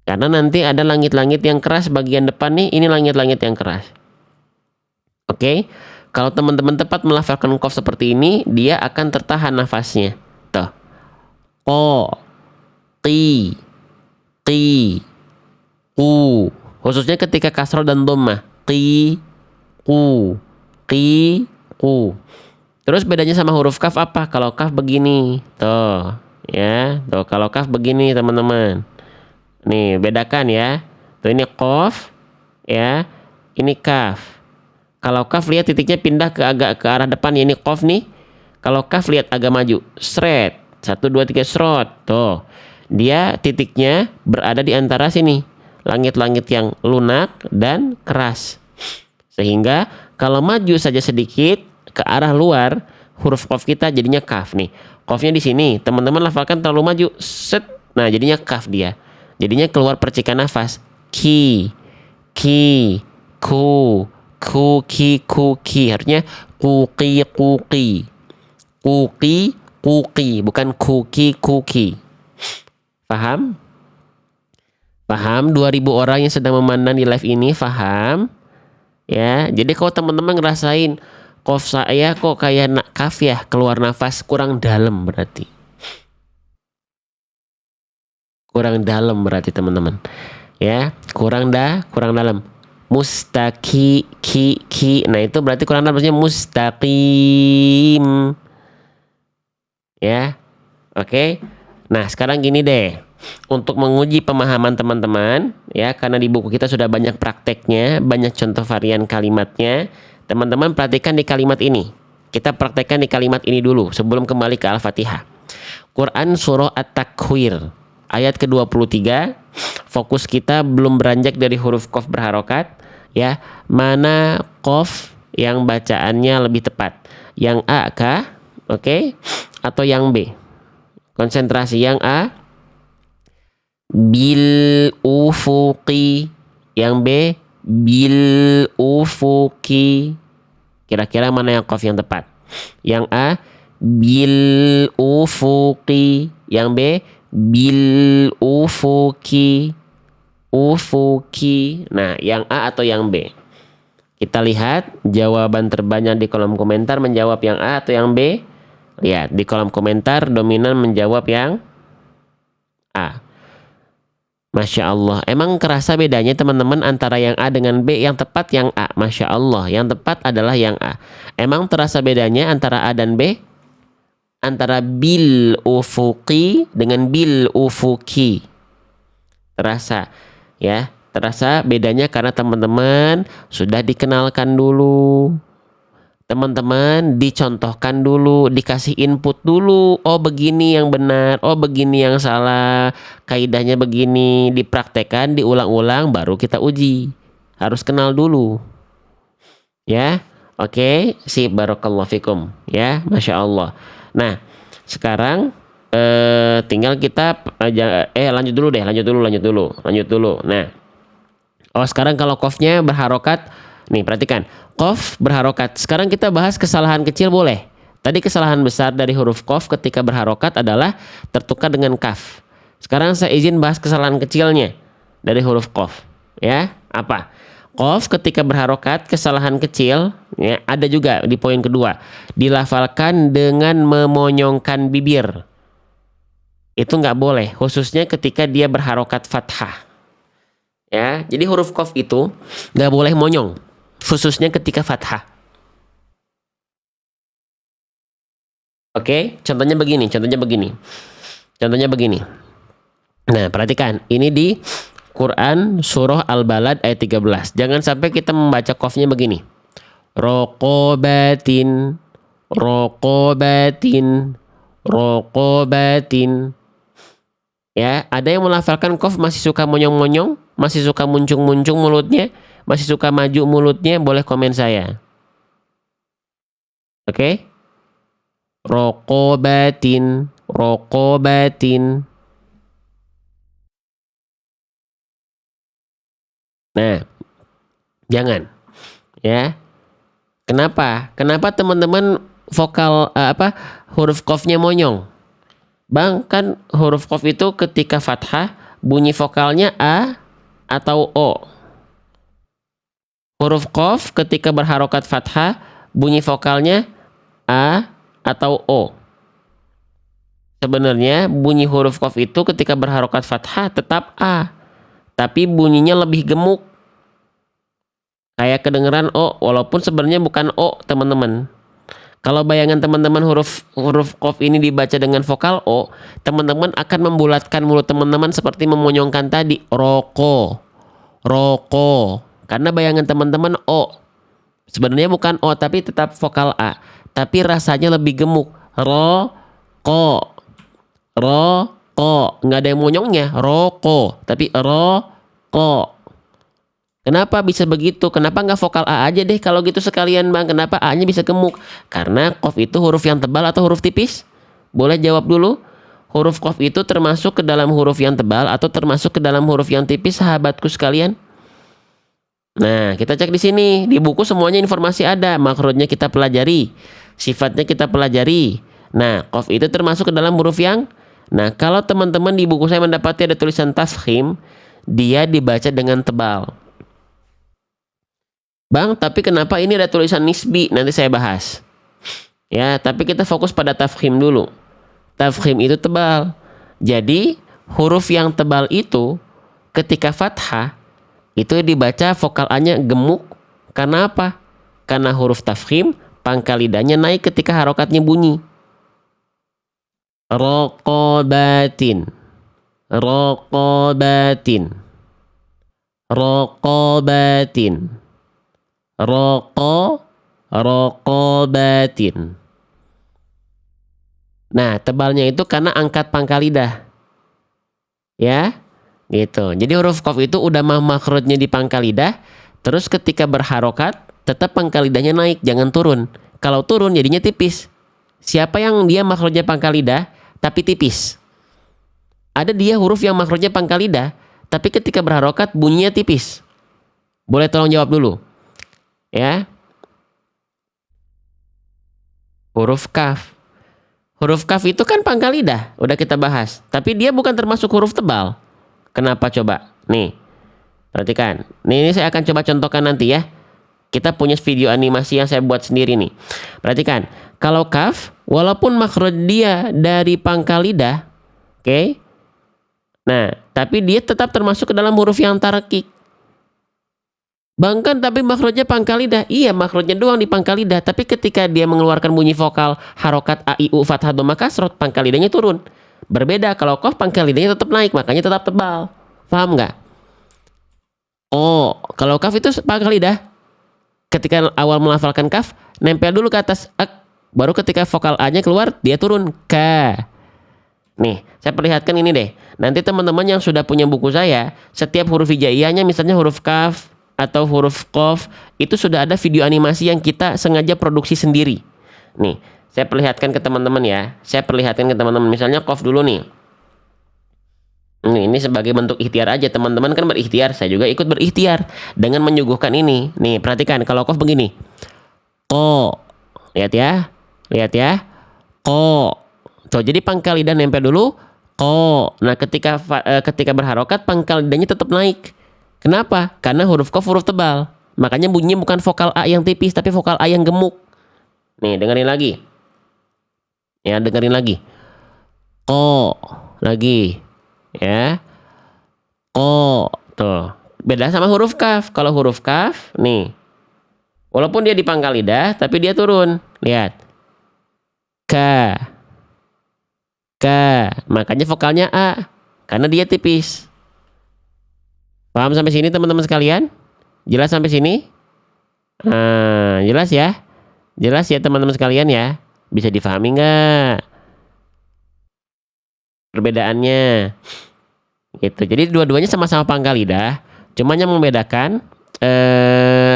Karena nanti ada langit-langit yang keras bagian depan nih, ini langit-langit yang keras. Oke. Kalau teman-teman tepat melafalkan qaf seperti ini, dia akan tertahan nafasnya. Tuh. Ko, qi, qi, ku. Khususnya ketika kasroh dan dhammah. Qi, ku, qi, ku. Terus bedanya sama huruf kaf apa? Kalau kaf begini. Tuh, ya. Tuh, kalau kaf begini, teman-teman. Nih, bedakan ya. Tuh, ini qaf, ya. Ini kaf. Kalau kaf lihat titiknya pindah agak ke arah depan, ya, ini qaf nih. Kalau kaf lihat agak maju. Sret. 1, 2, 3, srot. Tuh. Dia titiknya berada di antara sini. Langit-langit yang lunak dan keras. Sehingga kalau maju saja sedikit ke arah luar, huruf qaf kita jadinya kaf nih. Qafnya di sini. Teman-teman lafalkan terlalu maju. Set. Nah, jadinya kaf dia. Jadinya keluar percikan nafas. Ki, ki, ku, ki, harusnya kuki, bukan kuki. Paham? Paham? 2000 orang yang sedang memandang di live ini paham? Ya, jadi kalau teman-teman ngerasain qaf saya kok kayak kaf ya, keluar nafas kurang dalam berarti. Kurang dalam berarti teman-teman. Ya, kurang dalam. Mustaqi, ki. Nah, itu berarti kurang dalam, maksudnya mustaqim. Ya. Oke. Nah, sekarang gini deh. Untuk menguji pemahaman teman-teman, ya, karena di buku kita sudah banyak prakteknya, banyak contoh varian kalimatnya. Teman-teman perhatikan di kalimat ini. kita praktekkan di kalimat ini dulu sebelum kembali ke Al-Fatihah. Quran surah At-Takwir ayat ke-23. Fokus kita belum beranjak dari huruf qaf berharokat, ya. Mana qaf yang bacaannya lebih tepat? Yang A kah? Oke. Atau yang B? Konsentrasi yang A. Bil ufuqi. Yang B. Bil ufuqi. Kira-kira mana yang qaf yang tepat? Yang A. Bil ufuqi. Yang B. Bil ufuqi. Ufuqi. Nah, yang A atau yang B? Kita lihat jawaban terbanyak di kolom komentar menjawab yang A atau yang B. Lihat di kolom komentar dominan menjawab yang A. Masya Allah. Emang kerasa bedanya teman-teman antara yang A dengan B? Yang tepat yang A. Masya Allah. Yang tepat adalah yang A. Emang terasa bedanya antara A dan B? Antara bil ufuqi dengan bil ufuki. Terasa, ya. Terasa bedanya karena teman-teman sudah dikenalkan dulu. Teman-teman dicontohkan dulu, dikasih input dulu. Oh begini yang benar, oh begini yang salah. Kaidahnya begini, dipraktekkan, diulang-ulang, baru kita uji. Harus kenal dulu. Ya, oke, sip, barakallahu fikum. Ya, Masya Allah. Nah, sekarang tinggal kita lanjut dulu. Nah, oh sekarang kalau qafnya berharokat, nih perhatikan, qaf berharokat. Sekarang kita bahas kesalahan kecil boleh. Tadi kesalahan besar dari huruf qaf ketika berharokat adalah tertukar dengan kaf. Sekarang saya izin bahas kesalahan kecilnya dari huruf qaf. Ya, apa? Qaf ketika berharokat kesalahan kecil, ya, ada juga di poin kedua. Dilafalkan dengan memonyongkan bibir. Itu nggak boleh, khususnya ketika dia berharokat fathah. Ya, jadi huruf qaf itu nggak boleh monyong, khususnya ketika fathah. Oke, contohnya begini. Nah, perhatikan, ini di Quran surah Al-Balad ayat 13. Jangan sampai kita membaca qafnya begini. Roqobatin, roqobatin, roqobatin. Ya, ada yang melafalkan qaf masih suka monyong-monyong, masih suka muncung-muncung mulutnya, masih suka maju mulutnya, boleh komen saya. Oke? Roqobatin, roqobatin. Nah, jangan. Ya. Kenapa? Kenapa teman-teman vokal huruf qafnya monyong? Bang, kan huruf qaf itu ketika fathah bunyi vokalnya A atau O. Huruf qaf ketika berharokat fathah bunyi vokalnya A atau O. Sebenarnya bunyi huruf qaf itu ketika berharokat fathah tetap A, tapi bunyinya lebih gemuk. Kayak kedengeran O, walaupun sebenarnya bukan O, teman-teman. Kalau bayangan teman-teman huruf qaf ini dibaca dengan vokal O, teman-teman akan membulatkan mulut teman-teman seperti memonyongkan tadi, roko, roko. Karena bayangan teman-teman O. Sebenarnya bukan O, tapi tetap vokal A. Tapi rasanya lebih gemuk. Roko, roko. Nggak ada yang monyongnya, roko. Tapi roko. Kenapa bisa begitu? Kenapa nggak vokal A aja deh kalau gitu sekalian bang? Kenapa A-nya bisa gemuk? Karena qaf itu huruf yang tebal atau huruf tipis? Boleh jawab dulu. Huruf qaf itu termasuk ke dalam huruf yang tebal atau termasuk ke dalam huruf yang tipis, sahabatku sekalian? Nah, kita cek di sini. Di buku semuanya informasi ada. Makrotnya kita pelajari. Sifatnya kita pelajari. Nah, qaf itu termasuk ke dalam huruf yang... Nah, kalau teman-teman di buku saya mendapati ada tulisan tafkhim, dia dibaca dengan tebal. Bang, tapi kenapa ini ada tulisan nisbi? Nanti saya bahas. Ya, tapi kita fokus pada tafkhim dulu. Tafkhim itu tebal. Jadi, huruf yang tebal itu ketika fathah itu dibaca vokal A-nya gemuk. Karena apa? Karena huruf tafkhim pangkal lidahnya naik ketika harokatnya bunyi. Roqobatin, roqobatin, roqobatin. Roko, Raqabatin. Nah, tebalnya itu karena angkat pangkal lidah. Ya, gitu. Jadi huruf qaf itu udah makhrajnya di pangkal lidah, terus ketika berharokat, tetap pangkal lidahnya naik, jangan turun. Kalau turun jadinya tipis. Siapa yang dia makhrajnya pangkal lidah, tapi tipis? Ada dia huruf yang makhrajnya pangkal lidah, tapi ketika berharokat bunyinya tipis. Boleh tolong jawab dulu. Ya. Huruf kaf. Huruf kaf itu kan pangkal lidah, udah kita bahas. Tapi dia bukan termasuk huruf tebal. Kenapa coba? Nih, perhatikan. Ini saya akan coba contohkan nanti ya. Kita punya video animasi yang saya buat sendiri nih. Perhatikan, kalau kaf, walaupun makhraj dia dari pangkal lidah, oke? Nah, tapi dia tetap termasuk ke dalam huruf yang tarakik. Bahkan tapi makhrajnya pangkal lidah. Iya, makhrajnya doang di pangkal lidah. Tapi ketika dia mengeluarkan bunyi vokal harokat a, i, u, fathah, dhamma, kasrah, pangkal lidahnya turun. Berbeda kalau qaf pangkal lidahnya tetap naik, makanya tetap tebal. Paham nggak? Oh, kalau kaf itu pangkal lidah. Ketika awal melafalkan kaf, nempel dulu ke atas ak. Baru ketika vokal a-nya keluar, dia turun ka. Nih, saya perlihatkan ini deh. Nanti teman-teman yang sudah punya buku saya, setiap huruf hijaiyahnya misalnya huruf kaf atau huruf qaf itu sudah ada video animasi yang kita sengaja produksi sendiri. Nih, saya perlihatkan ke teman-teman ya. Saya perlihatkan ke teman-teman misalnya qaf dulu nih. Ini sebagai bentuk ikhtiar aja, teman-teman kan berikhtiar, saya juga ikut berikhtiar dengan menyuguhkan ini. Nih, perhatikan kalau qaf begini. Ko. Lihat ya. Lihat ya. Ko. Tuh, jadi pangkal lidah nempel dulu. Ko. Nah, ketika berharokat pangkal lidahnya tetap naik. Kenapa? Karena huruf qaf huruf tebal. Makanya bunyinya bukan vokal A yang tipis, tapi vokal A yang gemuk. Nih, dengerin lagi. Ya, dengerin lagi. Ko. Lagi. Ya. Ko. Tuh. Beda sama huruf kaf. Kalau huruf kaf, nih. Walaupun dia di pangkal lidah, tapi dia turun. Lihat. Ka. Ka. Makanya vokalnya A. Karena dia tipis. Paham sampai sini teman-teman sekalian? Jelas sampai sini? Nah, jelas ya? Jelas ya teman-teman sekalian ya? Bisa difahami nggak perbedaannya? Gitu. Jadi dua-duanya sama-sama pangkal lidah. Cuma yang membedakan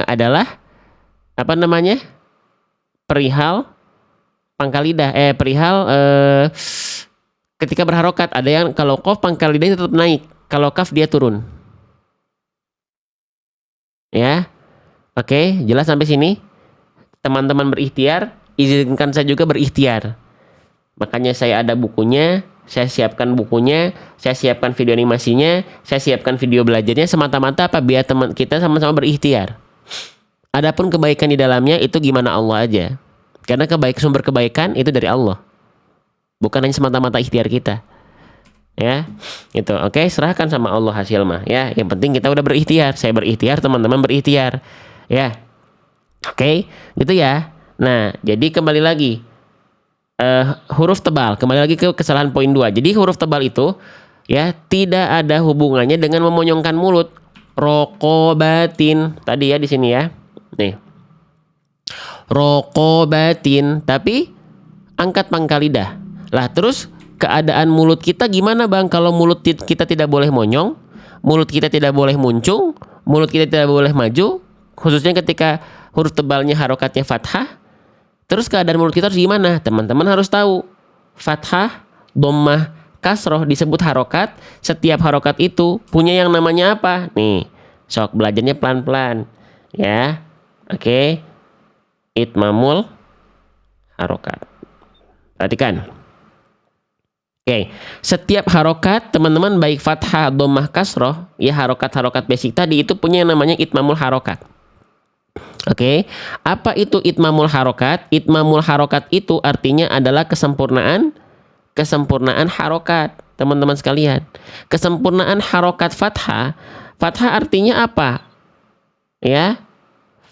adalah apa namanya? Perihal pangkal lidah. Perihal ketika berharokat. Ada yang kalau qaf pangkal lidahnya tetap naik. Kalau kaf dia turun. Ya, oke, jelas sampai sini. Teman-teman berikhtiar, izinkan saya juga berikhtiar. Makanya saya ada bukunya, saya siapkan bukunya, saya siapkan video animasinya, saya siapkan video belajarnya semata-mata apa biar teman kita sama-sama berikhtiar. Adapun kebaikan di dalamnya itu gimana Allah aja. Karena sumber kebaikan itu dari Allah. Bukan hanya semata-mata ikhtiar kita. Ya, gitu. Oke, serahkan sama Allah hasil mah ya. Yang penting kita udah berikhtiar. Saya berikhtiar, teman-teman berikhtiar. Ya. Oke, gitu ya. Nah, jadi kembali lagi huruf tebal. Kembali lagi ke kesalahan poin 2. Jadi huruf tebal itu ya tidak ada hubungannya dengan memonyongkan mulut. Rokobatin tadi ya di sini ya. Nih. Rokobatin, tapi angkat pangkal lidah. Lah, terus keadaan mulut kita gimana bang? Kalau mulut kita tidak boleh monyong, mulut kita tidak boleh muncung, mulut kita tidak boleh maju, khususnya ketika huruf tebalnya harokatnya fathah. Terus keadaan mulut kita harus gimana? Teman-teman harus tahu. Fathah, dhammah, kasroh disebut harokat. Setiap harokat itu punya yang namanya apa? Nih, sok belajarnya pelan-pelan. Ya, oke. Itmamul harokat. Perhatikan. Oke, setiap harokat teman-teman baik fathah, dhammah, kasroh, ya harokat-harokat basic tadi itu punya yang namanya itmamul harokat. Oke, apa itu itmamul harokat? Itmamul harokat itu artinya adalah kesempurnaan harokat, teman-teman sekalian. Kesempurnaan harokat fathah. Fathah artinya apa? Ya,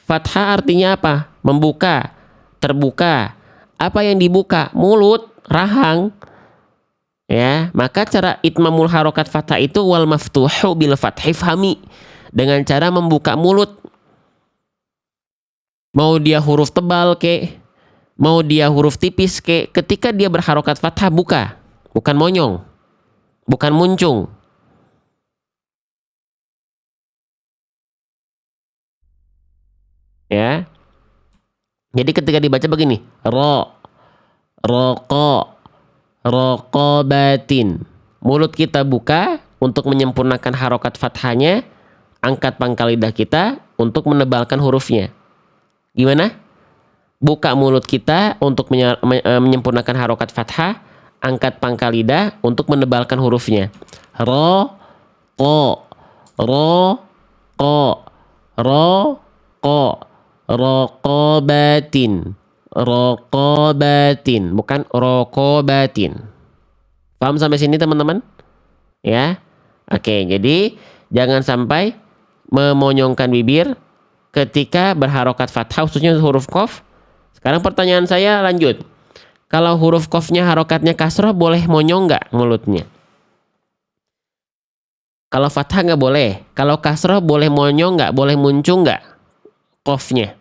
fathah artinya apa? Membuka, terbuka. Apa yang dibuka? Mulut, rahang. Ya, maka cara itmamul harokat fathah itu wal maftuhu bil fathi fahmi, dengan cara membuka mulut. Mau dia huruf tebal ke, mau dia huruf tipis ke, ketika dia berharokat fathah buka, bukan monyong, bukan muncung. Ya. Jadi ketika dibaca begini, roko, rokobatin. Mulut kita buka untuk menyempurnakan harokat fathahnya, angkat pangkal lidah kita untuk menebalkan hurufnya. Gimana? Buka mulut kita untuk menyempurnakan harokat fathah, angkat pangkal lidah untuk menebalkan hurufnya. Ro, ko, ro, ko, ro, ko, rokobatin, rokobatin, bukan rokobatin. Paham sampai sini teman-teman? Ya, oke. Jadi jangan sampai memonyongkan bibir ketika berharokat fathah, khususnya huruf qaf. Sekarang pertanyaan saya lanjut. Kalau huruf qafnya harokatnya kasroh, boleh monyong nggak mulutnya? Kalau fathah nggak boleh. Kalau kasroh boleh monyong nggak? Boleh muncung nggak qafnya?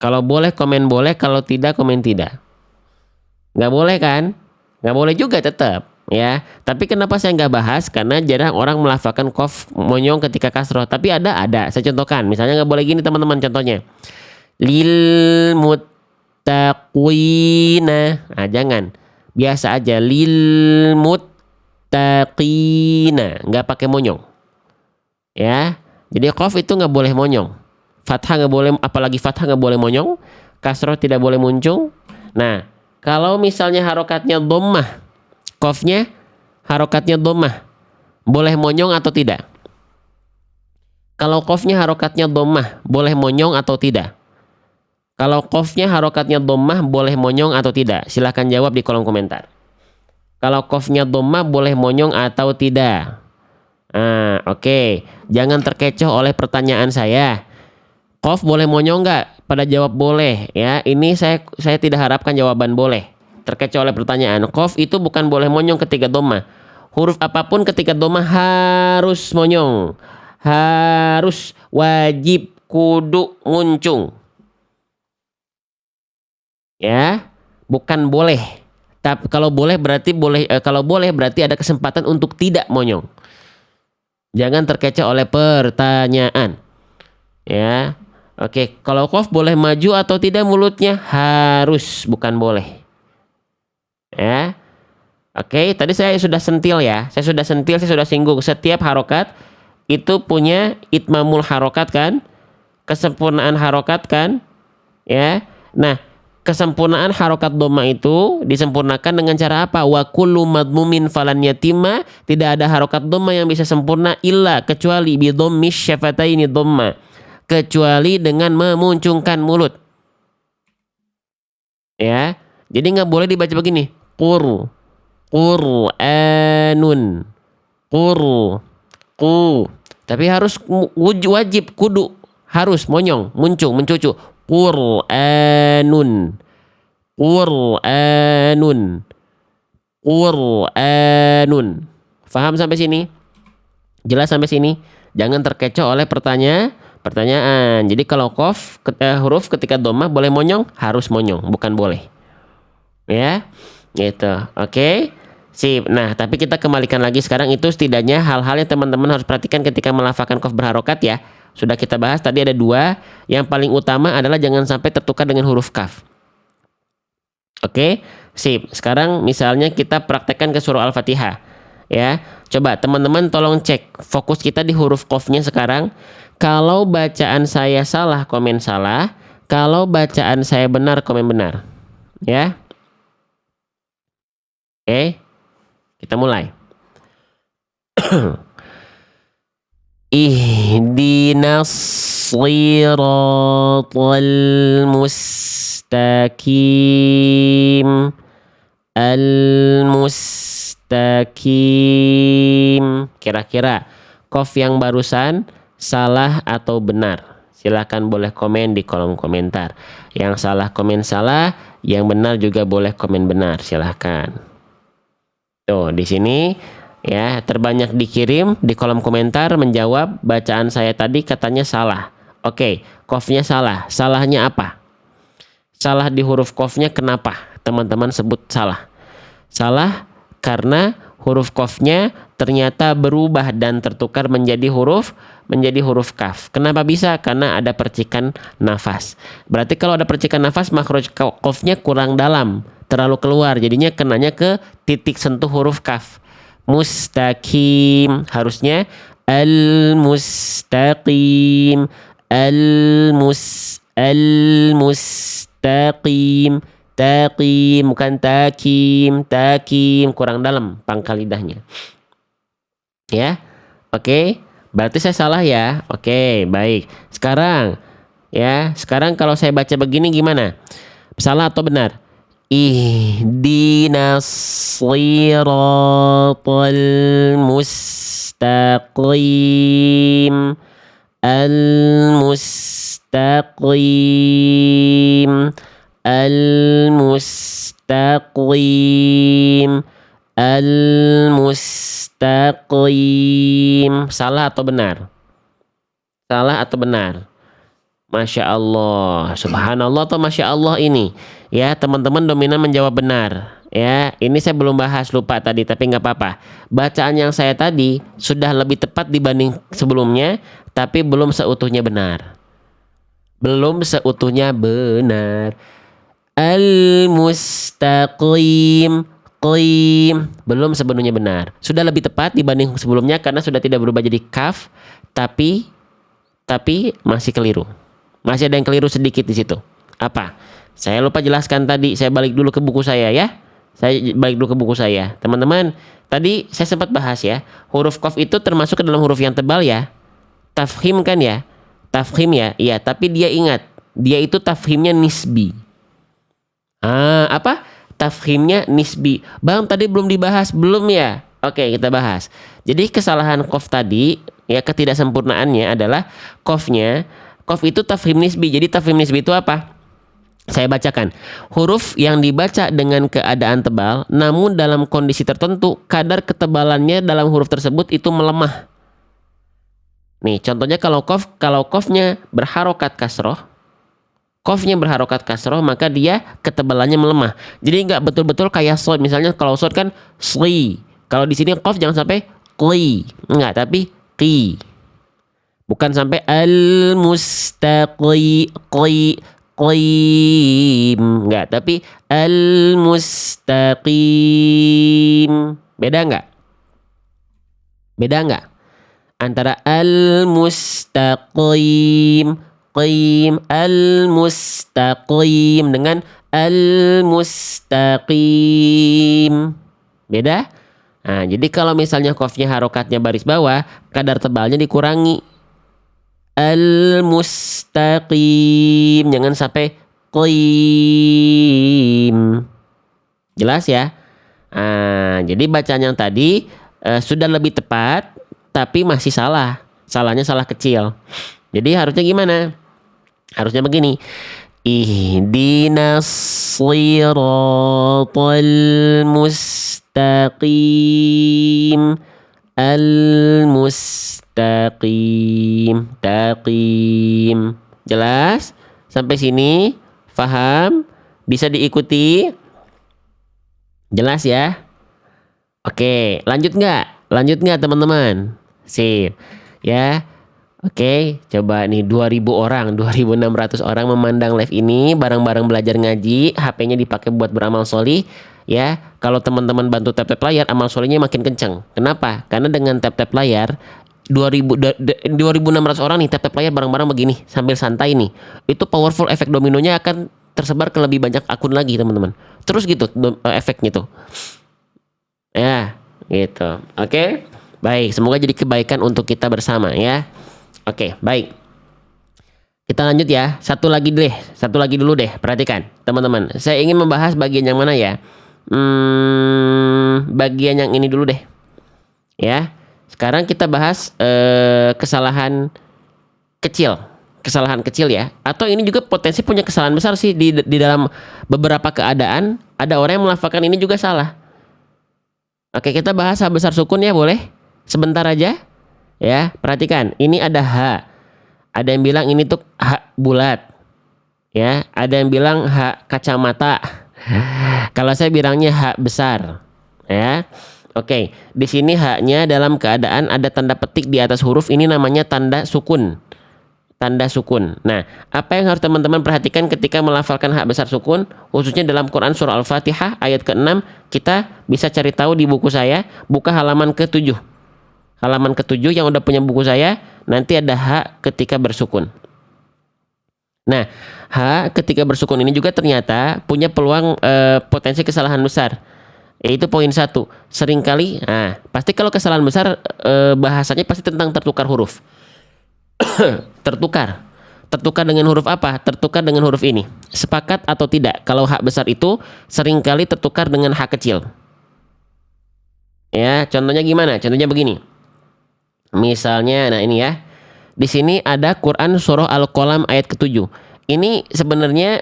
Kalau boleh komen boleh, kalau tidak komen tidak. Nggak boleh kan? Nggak boleh juga tetap. Ya, tapi kenapa saya nggak bahas? Karena jarang orang melafalkan qaf monyong ketika kasroh. Tapi ada. Saya contohkan. Misalnya nggak boleh gini teman-teman contohnya. Lil muttaqina. Nah, jangan. Biasa aja. Lil muttaqina. Nggak pakai monyong. Ya. Jadi qaf itu nggak boleh monyong. Fathah nggak boleh, apalagi fathah nggak boleh monyong. Kasroh tidak boleh muncung. Nah, kalau misalnya harokatnya dhammah, qafnya harokatnya dhammah, boleh monyong atau tidak? Kalau qafnya harokatnya dhammah, boleh monyong atau tidak? Kalau qafnya harokatnya dhammah boleh monyong atau tidak? Silahkan jawab di kolom komentar. Kalau qafnya dhammah boleh monyong atau tidak? Oke. Jangan terkecoh oleh pertanyaan saya. Qaf boleh monyong nggak? Pada jawab boleh. Ya, ini saya tidak harapkan jawaban boleh. Terkecoh oleh pertanyaan. Qaf itu bukan boleh monyong ketika dhammah. Huruf apapun ketika dhammah harus monyong. Harus, wajib, kudu, muncung. Ya, bukan boleh. Tapi kalau boleh berarti ada kesempatan untuk tidak monyong. Jangan terkecoh oleh pertanyaan. Ya. Oke, kalau qaf boleh maju atau tidak mulutnya? Harus, bukan boleh. Ya. Oke, tadi saya sudah sentil ya. Saya sudah singgung setiap harokat itu punya itmamul harokat kan? Kesempurnaan harokat kan? Ya. Nah, kesempurnaan harokat dhamma itu disempurnakan dengan cara apa? Wa kullu madmumin falan yatimma, tidak ada harokat dhamma yang bisa sempurna illa kecuali bi dhammis syafataini dhamma, kecuali dengan memuncungkan mulut. Ya. Jadi nggak boleh dibaca begini. Qur'anun. Tapi harus wajib, kudu, harus monyong, muncung, mencucu. Qur'anun. Faham sampai sini? Jelas sampai sini? Jangan terkecoh oleh pertanyaan. Jadi kalau qaf huruf ketika dhammah boleh monyong, harus monyong, bukan boleh. Ya. Gitu. Oke. Sip. Nah, tapi kita kembalikan lagi sekarang itu setidaknya hal-hal yang teman-teman harus perhatikan ketika melafalkan qaf berharokat ya. Sudah kita bahas tadi ada 2. Yang paling utama adalah jangan sampai tertukar dengan huruf kaf. Oke, sip. Sekarang misalnya kita praktekkan ke surah Al-Fatihah. Ya, coba teman-teman tolong cek fokus kita di huruf qafnya sekarang. Kalau bacaan saya salah, komen salah. Kalau bacaan saya benar, komen benar. Ya. Oke, kita mulai. Ihdinas siratal mustaqim. Al-mustaqim. Kira-kira qaf yang barusan salah atau benar? Silahkan boleh komen di kolom komentar. Yang salah komen salah, yang benar juga boleh komen benar. Silahkan. Tuh, di sini ya terbanyak dikirim di kolom komentar menjawab bacaan saya tadi katanya salah. Oke, qafnya salah. Salahnya apa? Salah di huruf qafnya kenapa? Teman-teman sebut salah. Salah karena huruf qafnya ternyata berubah dan tertukar menjadi huruf kaf. Kenapa bisa? Karena ada percikan nafas. Berarti kalau ada percikan nafas, makhraj qafnya kurang dalam, terlalu keluar. Jadinya kenanya ke titik sentuh huruf kaf. Mustaqim, harusnya al-mustaqim, al-mustaqim, taqim, bukan takim, kurang dalam pangkal lidahnya. Ya, oke. Berarti saya salah ya. Oke, baik. Sekarang kalau saya baca begini gimana? Salah atau benar? Ihdinas siratal mustaqim. Al-mustaqim. Al-mustaqim. Al-mustaqim. Salah atau benar? Salah atau benar? Masya Allah, subhanallah atau masya Allah ini. Ya, teman-teman dominan menjawab benar. Ya, ini saya belum bahas, lupa tadi, tapi nggak apa-apa. Bacaan yang saya tadi sudah lebih tepat dibanding sebelumnya, tapi belum seutuhnya benar. Belum seutuhnya benar. Al-mustaqim, qim, belum sepenuhnya benar. Sudah lebih tepat dibanding sebelumnya karena sudah tidak berubah jadi kaf, tapi masih keliru. Masih ada yang keliru sedikit di situ. Apa? Saya lupa jelaskan tadi. Saya balik dulu ke buku saya ya. Teman-teman, tadi saya sempat bahas ya. Huruf qaf itu termasuk ke dalam huruf yang tebal ya. Tafkhim kan ya? Tafkhim ya? Iya, tapi dia ingat, dia itu tafkhimnya nisbi. Apa? Tafkhimnya nisbi. Bang, tadi belum dibahas, belum ya? Oke, kita bahas. Jadi kesalahan qaf tadi, ya ketidaksempurnaannya adalah qaf itu tafkhim nisbi. Jadi tafkhim nisbi itu apa? Saya bacakan. Huruf yang dibaca dengan keadaan tebal, namun dalam kondisi tertentu kadar ketebalannya dalam huruf tersebut itu melemah. Nih, contohnya kalau qafnya berharokat kasroh, maka dia ketebalannya melemah. Jadi nggak betul-betul kayak shod. Misalnya kalau shod kan sli. Kalau di sini qaf jangan sampai qli. Enggak, tapi qi. Bukan sampai al-mustaqim, enggak, tapi al-mustaqim. Beda enggak? Antara al-mustaqim, al-mustaqim dengan al-mustaqim. Beda? Nah, jadi kalau misalnya qafnya harokatnya baris bawah, kadar tebalnya dikurangi. Al-mustaqim, jangan sampai qim. Jelas ya? Jadi bacaan yang tadi sudah lebih tepat, tapi masih salah. Salahnya salah kecil. Jadi harusnya gimana? Harusnya begini. Ihdinas siratal mustaqim. Al-mustaqim, taqim. Jelas? Sampai sini paham? Bisa diikuti? Jelas ya? Oke, lanjut nggak teman-teman? Sip. Ya. Oke, coba nih 2.600 orang memandang live ini bareng-bareng belajar ngaji, HP-nya dipakai buat beramal sholih. Ya, kalau teman-teman bantu tap-tap layar, amal sholihnya makin kenceng. Kenapa? Karena dengan tap-tap layar 2.600 orang nih tap-tap layar bareng-bareng begini sambil santai nih. Itu powerful, efek dominonya akan tersebar ke lebih banyak akun lagi, teman-teman. Terus gitu efeknya tuh. Ya, gitu. Oke. Baik, semoga jadi kebaikan untuk kita bersama ya. Oke, baik. Kita lanjut ya. Satu lagi dulu deh. Perhatikan, teman-teman. Saya ingin membahas bagian yang mana ya? Bagian yang ini dulu deh. Ya. Sekarang kita bahas kesalahan kecil ya. Atau ini juga potensi punya kesalahan besar sih di dalam beberapa keadaan. Ada orang yang melafalkan ini juga salah. Oke, kita bahas besar sukun ya, boleh? Sebentar aja. Ya, perhatikan. Ini ada H. Ada yang bilang ini tuh hak bulat. Ya, ada yang bilang hak kacamata. Kalau saya bilangnya hak besar. Ya. Oke, di sini haknya dalam keadaan ada tanda petik di atas huruf, ini namanya tanda sukun. Tanda sukun. Nah, apa yang harus teman-teman perhatikan ketika melafalkan hak besar sukun, khususnya dalam Quran surah Al-Fatihah ayat ke-6, kita bisa cari tahu di buku saya, buka halaman ke-7. Halaman ke-7 yang udah punya buku saya, nanti ada hak ketika bersukun. Nah, hak ketika bersukun ini juga ternyata punya peluang potensi kesalahan besar. Yaitu poin 1. Seringkali, pasti kalau kesalahan besar bahasanya pasti tentang tertukar huruf. Tertukar dengan huruf apa? Tertukar dengan huruf ini. Sepakat atau tidak? Kalau hak besar itu seringkali tertukar dengan hak kecil. Ya, contohnya gimana? Contohnya begini. Misalnya, nah ini ya. Di sini ada Quran surah Al-Qalam ayat ke-7. Ini sebenarnya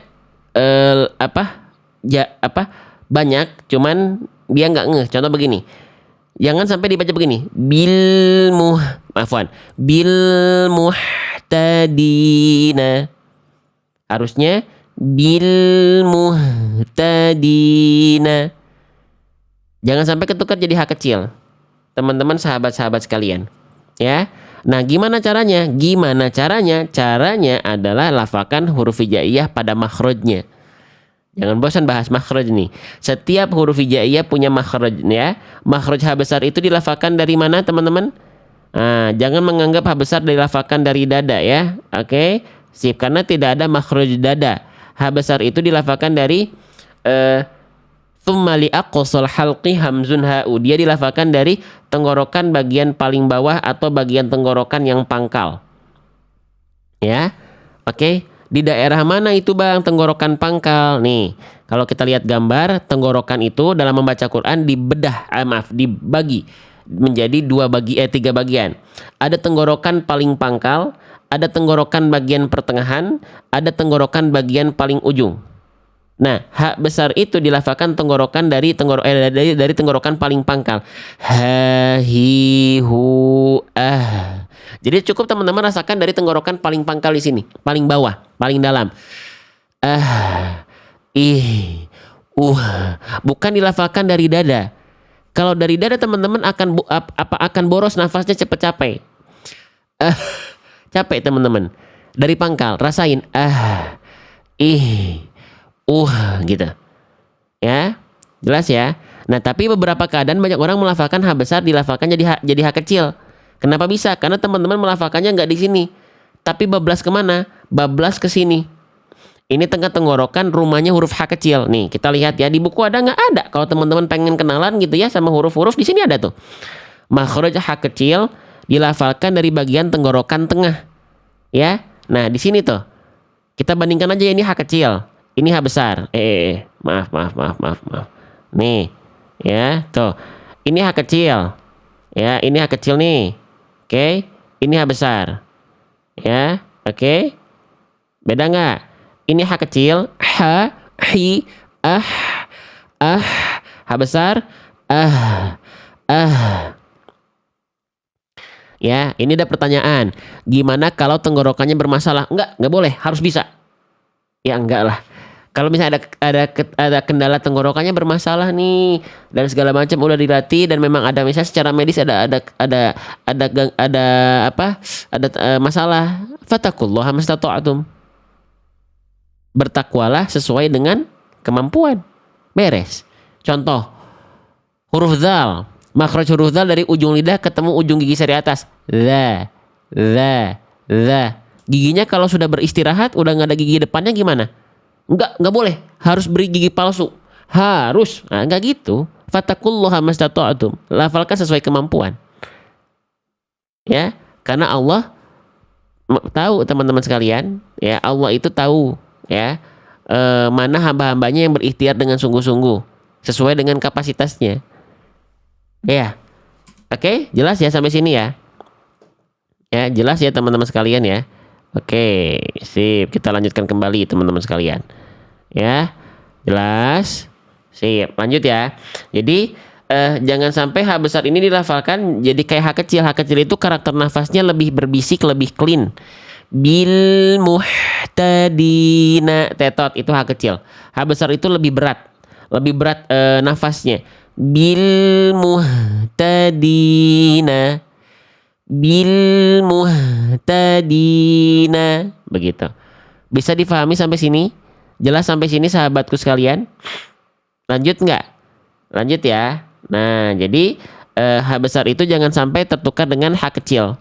banyak, cuman dia nggak ngeh. Contoh begini. Jangan sampai dibaca begini. Bil muhtadina. Harusnya bil muhtadina. Jangan sampai ketukar jadi hak kecil. Teman-teman sahabat-sahabat sekalian. Ya. Nah, gimana caranya? Caranya adalah lafalkan huruf hijaiyah pada makhrajnya. Jangan bosan bahas makhraj nih. Setiap huruf hijaiyah punya makhraj ya. Makhraj ha besar itu dilafalkan dari mana, teman-teman? Nah, jangan menganggap ha besar dilafalkan dari dada ya. Oke. Sip, karena tidak ada makhraj dada. Ha besar itu dilafalkan dari tsumma li aqsal halqi hamzun ha'u. Dia dilafalkan dari tenggorokan bagian paling bawah atau bagian tenggorokan yang pangkal. Ya. Oke. Di daerah mana itu bang tenggorokan pangkal? Nih, kalau kita lihat gambar, tenggorokan itu dalam membaca Quran dibagi menjadi 3 bagian. Ada tenggorokan paling pangkal, ada tenggorokan bagian pertengahan, ada tenggorokan bagian paling ujung. Nah, hak besar itu dilafalkan tenggorokan dari tenggorokan paling pangkal. Ha hi hu ah. Jadi cukup teman-teman rasakan dari tenggorokan paling pangkal di sini, paling bawah, paling dalam. Bukan dilafalkan dari dada. Kalau dari dada teman-teman akan boros nafasnya cepet capek. Capek teman-teman. Dari pangkal rasain gitu. Ya, jelas ya. Nah, tapi beberapa keadaan banyak orang melafalkan ha besar dilafalkan jadi ha kecil. Kenapa bisa? Karena teman-teman melafalkannya nggak di sini, tapi bablas kemana? Bablas ke sini. Ini tengah tenggorokan, rumahnya huruf H kecil. Nih, kita lihat ya di buku ada nggak ada? Kalau teman-teman pengen kenalan gitu ya sama huruf-huruf, di sini ada tuh. Makhraj H kecil dilafalkan dari bagian tenggorokan tengah. Ya. Nah, di sini tuh. Kita bandingkan aja ini H kecil, ini H besar. Maaf. Nih, ya, tuh. Ini H kecil. Ya, ini H kecil nih. Oke, ini H besar. Ya, oke. Beda nggak? Ini H kecil, H, hi, H besar, Ya, ini ada pertanyaan. Gimana kalau tenggorokannya bermasalah? Nggak boleh, harus bisa. Ya enggak lah. Kalau misalnya ada kendala tenggorokannya bermasalah nih dan segala macam udah dilatih dan memang ada misalnya secara medis ada masalah, fattaqullaha mastata'tum. Bertakwalah sesuai dengan kemampuan. Beres. Contoh, huruf dzal, makhraj huruf dzal dari ujung lidah ketemu ujung gigi seri atas. Za. Giginya kalau sudah beristirahat udah nggak ada gigi depannya gimana? Nggak boleh, harus beri gigi palsu. Harus. Nah, nggak gitu. Fattaqullaha mastata'tum. Lafalkan sesuai kemampuan. Ya, karena Allah tahu teman-teman sekalian, ya Allah itu tahu ya mana hamba-hambanya yang berikhtiar dengan sungguh-sungguh sesuai dengan kapasitasnya. Ya. Oke, jelas ya sampai sini ya. Ya, jelas ya teman-teman sekalian ya. Oke, sip. Kita lanjutkan kembali teman-teman sekalian. Ya, jelas. Sip, lanjut ya. Jadi jangan sampai H besar ini dilafalkan jadi kayak H kecil. H kecil itu karakter nafasnya lebih berbisik, lebih clean. Bil muhtadina. Tetot itu H kecil. H besar itu lebih berat. Lebih berat nafasnya. Bil muhtadina. Bil muhtadina. Begitu. Bisa difahami sampai sini? Jelas sampai sini sahabatku sekalian? Lanjut nggak? Lanjut ya. Nah, jadi H besar itu jangan sampai tertukar dengan H kecil.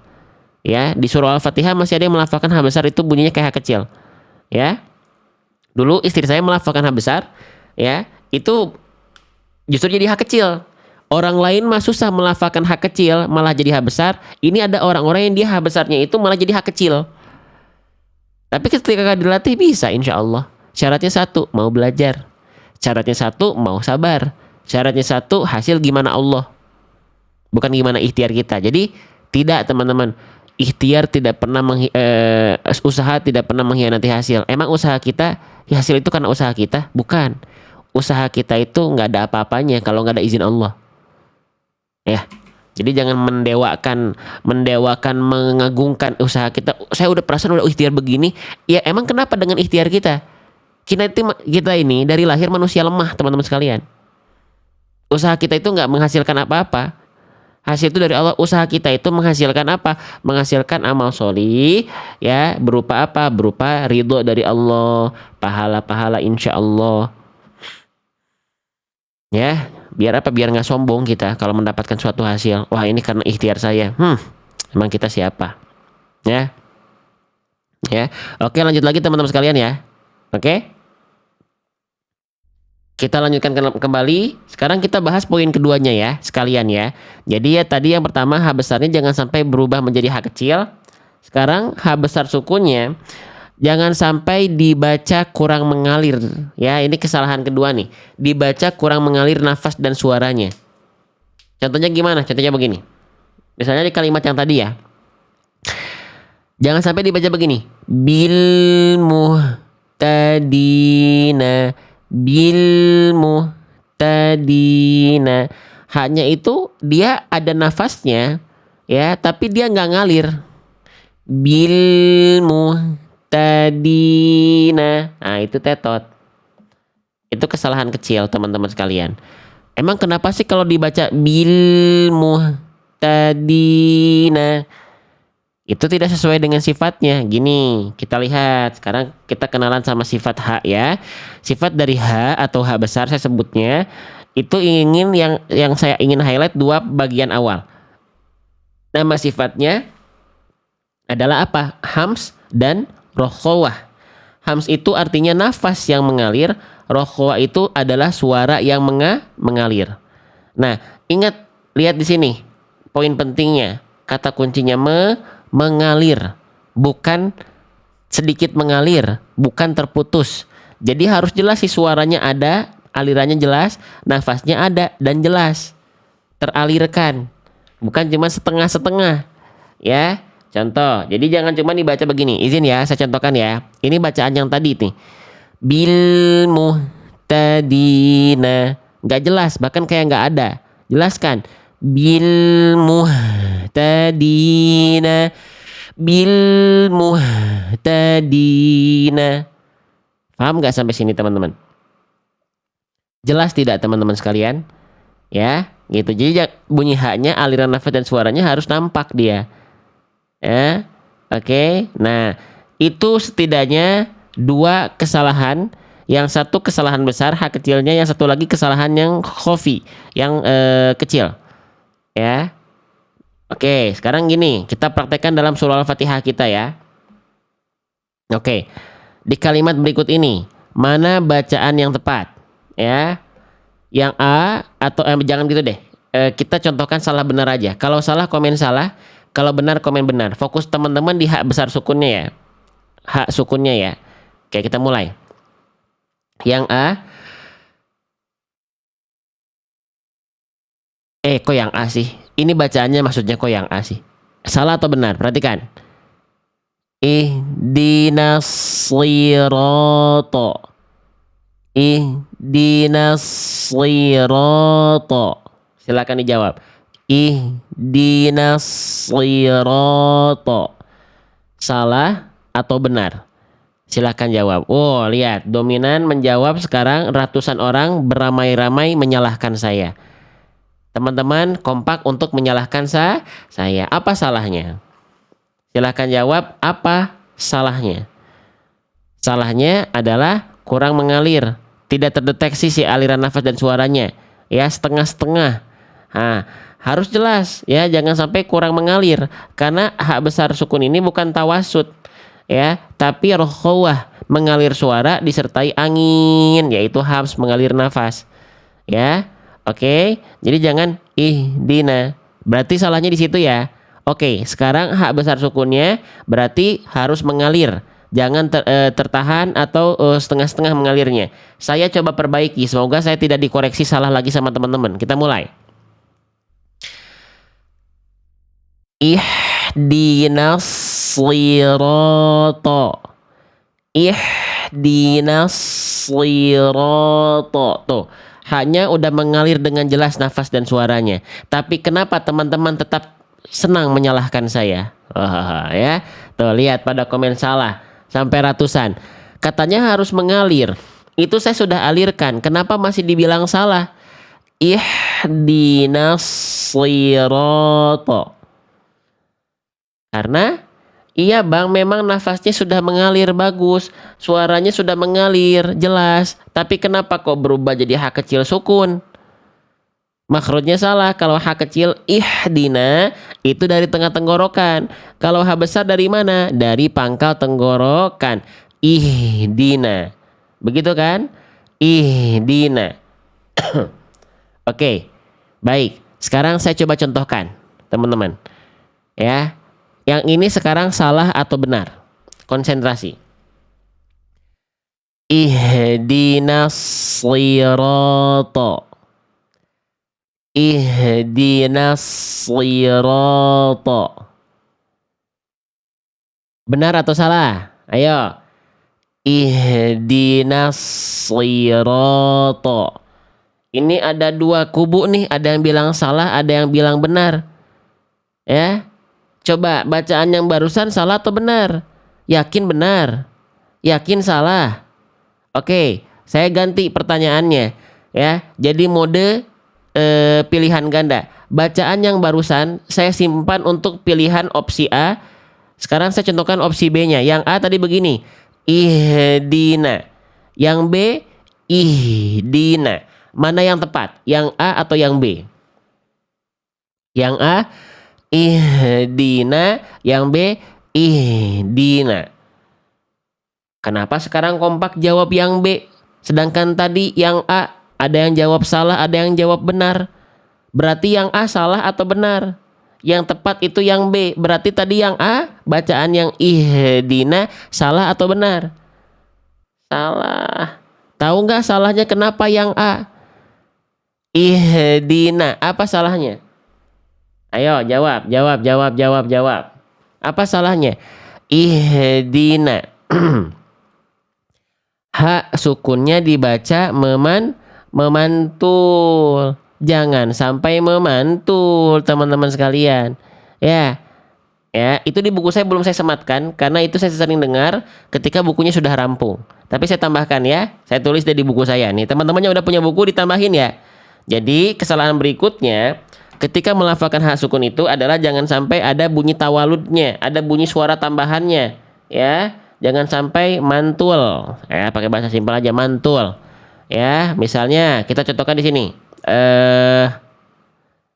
Ya, di surah Al-Fatihah masih ada yang melafalkan H besar itu bunyinya kayak H kecil. Ya. Dulu istri saya melafalkan H besar, ya. Itu justru jadi H kecil. Orang lain mah susah melafalkan H kecil malah jadi H besar. Ini ada orang-orang yang dia H besarnya itu malah jadi H kecil. Tapi ketika dilatih bisa insya Allah. Syaratnya satu, mau belajar. Syaratnya satu, mau sabar. Syaratnya satu, hasil gimana Allah. Bukan gimana ikhtiar kita. Jadi tidak teman-teman. Ikhtiar tidak pernah usaha tidak pernah mengkhianati hasil. Emang usaha kita, hasil itu karena usaha kita? Bukan. Usaha kita itu nggak ada apa-apanya kalau nggak ada izin Allah. Ya. Jadi jangan mendewakan, mengagungkan usaha kita. Saya udah perasaan udah ikhtiar begini. Ya emang kenapa dengan ikhtiar kita? Kita ini dari lahir manusia lemah, teman-teman sekalian. Usaha kita itu nggak menghasilkan apa-apa. Hasil itu dari Allah. Usaha kita itu menghasilkan apa? Menghasilkan amal sholih, ya, berupa apa? Berupa ridho dari Allah, pahala-pahala insya Allah. Ya, biar apa? Biar nggak sombong kita kalau mendapatkan suatu hasil. Wah, ini karena ikhtiar saya. Emang kita siapa? Ya. Ya. Oke, lanjut lagi teman-teman sekalian ya. Oke. Kita lanjutkan kembali. Sekarang kita bahas poin keduanya ya, sekalian ya. Jadi ya tadi yang pertama H besarnya jangan sampai berubah menjadi H kecil. Sekarang H besar sukunnya jangan sampai dibaca kurang mengalir. Ya, ini kesalahan kedua nih. Dibaca kurang mengalir nafas dan suaranya. Contohnya gimana? Contohnya begini. Misalnya di kalimat yang tadi ya. Jangan sampai dibaca begini. Bil muhtadina. Bil muhtadina. Hanya itu dia ada nafasnya ya, tapi dia nggak ngalir. Bil muhtadina. Nah, itu tetot. Itu kesalahan kecil teman-teman sekalian. Emang kenapa sih kalau dibaca bil muhtadina itu tidak sesuai dengan sifatnya? Gini, kita lihat. Sekarang kita kenalan sama sifat H ya. Sifat dari H atau H besar saya sebutnya itu yang saya ingin highlight dua bagian awal. Nama sifatnya adalah apa? Hams dan rokhawah. Hams itu artinya nafas yang mengalir, rokhawah itu adalah suara yang mengalir. Nah, ingat, lihat di sini. Poin pentingnya, kata kuncinya mengalir, bukan sedikit mengalir, bukan terputus. Jadi harus jelas sih suaranya ada, alirannya jelas, nafasnya ada dan jelas, teralirkan, bukan cuma setengah-setengah. Ya, contoh. Jadi jangan cuma dibaca begini. Izin ya, saya contohkan ya. Ini bacaan yang tadi nih. Bil muhtadina, nggak jelas, bahkan kayak nggak ada. Jelaskan. Bil muhtadina. Bil muhtadina. Paham nggak sampai sini teman-teman? Jelas tidak teman-teman sekalian? Ya, gitu. Jadi bunyi haknya, aliran nafas dan suaranya harus nampak dia. Ya, oke. Nah, itu setidaknya dua kesalahan. Yang satu kesalahan besar, H kecilnya. Yang satu lagi kesalahan yang khafi, yang kecil. Ya. Oke, sekarang gini, kita praktekkan dalam surah Al-Fatihah kita ya. Oke. Di kalimat berikut ini, mana bacaan yang tepat? Ya. Yang A atau jangan gitu deh. Kita contohkan salah benar aja. Kalau salah komen salah, kalau benar komen benar. Fokus teman-teman di H besar sukunnya ya. H sukunnya ya. Oke, kita mulai. Yang A. Kok yang A sih? Ini bacaannya maksudnya kok yang A sih? Salah atau benar? Perhatikan. Ihdinas sirata. Ihdinas sirata. Silakan dijawab. Ihdinas sirata. Salah atau benar? Silahkan jawab. Oh, lihat, dominan menjawab sekarang, ratusan orang beramai-ramai menyalahkan saya. Teman-teman kompak untuk menyalahkan saya. Apa salahnya? Silahkan jawab, apa salahnya? Salahnya adalah kurang mengalir. Tidak terdeteksi si aliran nafas dan suaranya. Ya, setengah-setengah. Nah, harus jelas ya, jangan sampai kurang mengalir. Karena hak besar sukun ini bukan tawasud. Ya, tapi rokhawah, mengalir suara disertai angin, yaitu hams, mengalir nafas. Ya, oke. Jadi jangan ihdina. Berarti salahnya di situ ya. Oke, sekarang hak besar sukunnya berarti harus mengalir. Jangan tertahan atau setengah-setengah mengalirnya. Saya coba perbaiki. Semoga saya tidak dikoreksi salah lagi sama teman-teman. Kita mulai. Ihdinas sirata. Ihdinas sirata. Tuh, hanya udah mengalir dengan jelas nafas dan suaranya. Tapi kenapa teman-teman tetap senang menyalahkan saya? Ya, tuh lihat pada komen salah sampai ratusan. Katanya harus mengalir. Itu saya sudah alirkan. Kenapa masih dibilang salah? Ihdinas sirata. Karena iya bang, memang nafasnya sudah mengalir bagus, suaranya sudah mengalir jelas. Tapi kenapa kok berubah jadi hak kecil sukun? Makhrajnya salah. Kalau hak kecil ihdina itu dari tengah tenggorokan. Kalau hak besar dari mana? Dari pangkal tenggorokan. Ihdina. Begitu kan? Ihdina. Oke. Baik. Sekarang saya coba contohkan, teman-teman. Ya. Yang ini sekarang salah atau benar? Konsentrasi. Ihdinas sirata. Ihdinas sirata. Benar atau salah? Ayo. Ihdinas sirata. Ini ada dua kubu nih, ada yang bilang salah, ada yang bilang benar. Ya. Coba bacaan yang barusan salah atau benar? Yakin benar? Yakin salah? Oke, saya ganti pertanyaannya ya. Jadi mode pilihan ganda. Bacaan yang barusan saya simpan untuk pilihan opsi A. Sekarang saya contohkan opsi B-nya. Yang A tadi begini, ihdina. Yang B, ihdina. Mana yang tepat? Yang A atau yang B? Yang A, ihdina. Yang B, ihdina. Kenapa sekarang kompak jawab yang B? Sedangkan tadi yang A ada yang jawab salah, ada yang jawab benar. Berarti yang A salah atau benar? Yang tepat itu yang B. Berarti tadi yang A, bacaan yang ihdina, salah atau benar? Salah. Tahu nggak salahnya kenapa yang A? Ihdina. Apa salahnya? Ayo jawab. Apa salahnya? Ihdina. Hak sukunnya dibaca memantul. Jangan sampai memantul, teman-teman sekalian. Ya, itu di buku saya belum saya sematkan karena itu saya sering dengar ketika bukunya sudah rampung. Tapi saya tambahkan ya, saya tulis di buku saya nih. Teman-temannya udah punya buku ditambahin ya. Jadi kesalahan berikutnya ketika melafalkan hak sukun itu adalah jangan sampai ada bunyi tawaludnya, ada bunyi suara tambahannya, ya. Jangan sampai mantul. Ya, pakai bahasa simpel aja, mantul. Ya, misalnya kita contohkan di sini.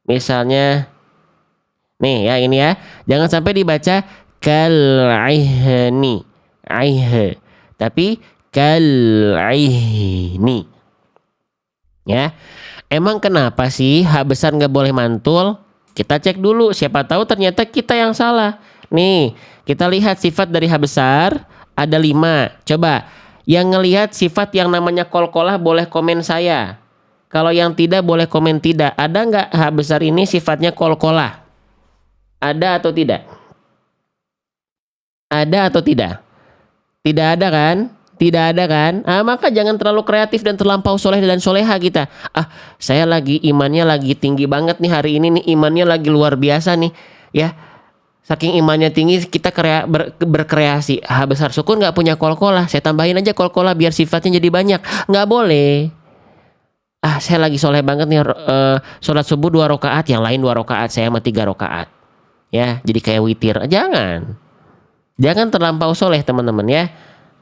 Misalnya nih ya, ini ya. Jangan sampai dibaca kal'ihni. Aih. Tapi kal'ihni. Ya. Emang kenapa sih hak besar nggak boleh mantul? Kita cek dulu, siapa tahu ternyata kita yang salah. Nih, kita lihat sifat dari hak besar ada 5. Coba, yang ngelihat sifat yang namanya kolkolah boleh komen saya. Kalau yang tidak boleh komen tidak. Ada nggak hak besar ini sifatnya kolkolah? Ada atau tidak? Ada atau tidak? Tidak ada kan? Tidak ada kan? Maka jangan terlalu kreatif dan terlampau soleh dan soleha kita. Saya lagi imannya lagi tinggi banget nih hari ini nih, imannya lagi luar biasa nih. Ya, Saking imannya tinggi kita berkreasi. H besar sukun nggak punya kolkolah. Saya tambahin aja kolkolah biar sifatnya jadi banyak. Nggak boleh. Saya lagi soleh banget nih. Sholat subuh 2 rakaat, yang lain 2 rakaat. Saya mah 3 rakaat. Ya, jadi kayak witir. Jangan terlampau soleh teman-teman ya.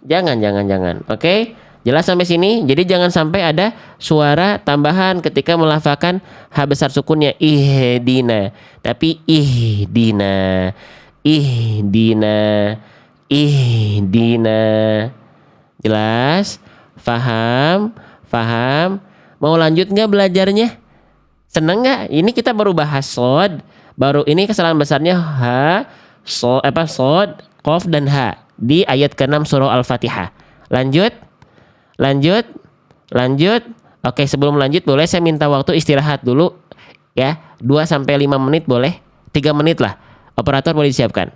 Jangan. Oke? Jelas sampai sini? Jadi jangan sampai ada suara tambahan ketika melafalkan H besar sukunnya ihdina. Tapi ihdina. Jelas? Faham? Mau lanjut nggak belajarnya? Seneng nggak? Ini kita baru bahas sod. Baru ini kesalahan besarnya sod, qaf dan ha di ayat ke-6 surah Al-Fatihah. Lanjut. Oke, sebelum lanjut boleh saya minta waktu istirahat dulu ya. 2 sampai 5 menit boleh? 3 menit lah. Operator boleh disiapkan.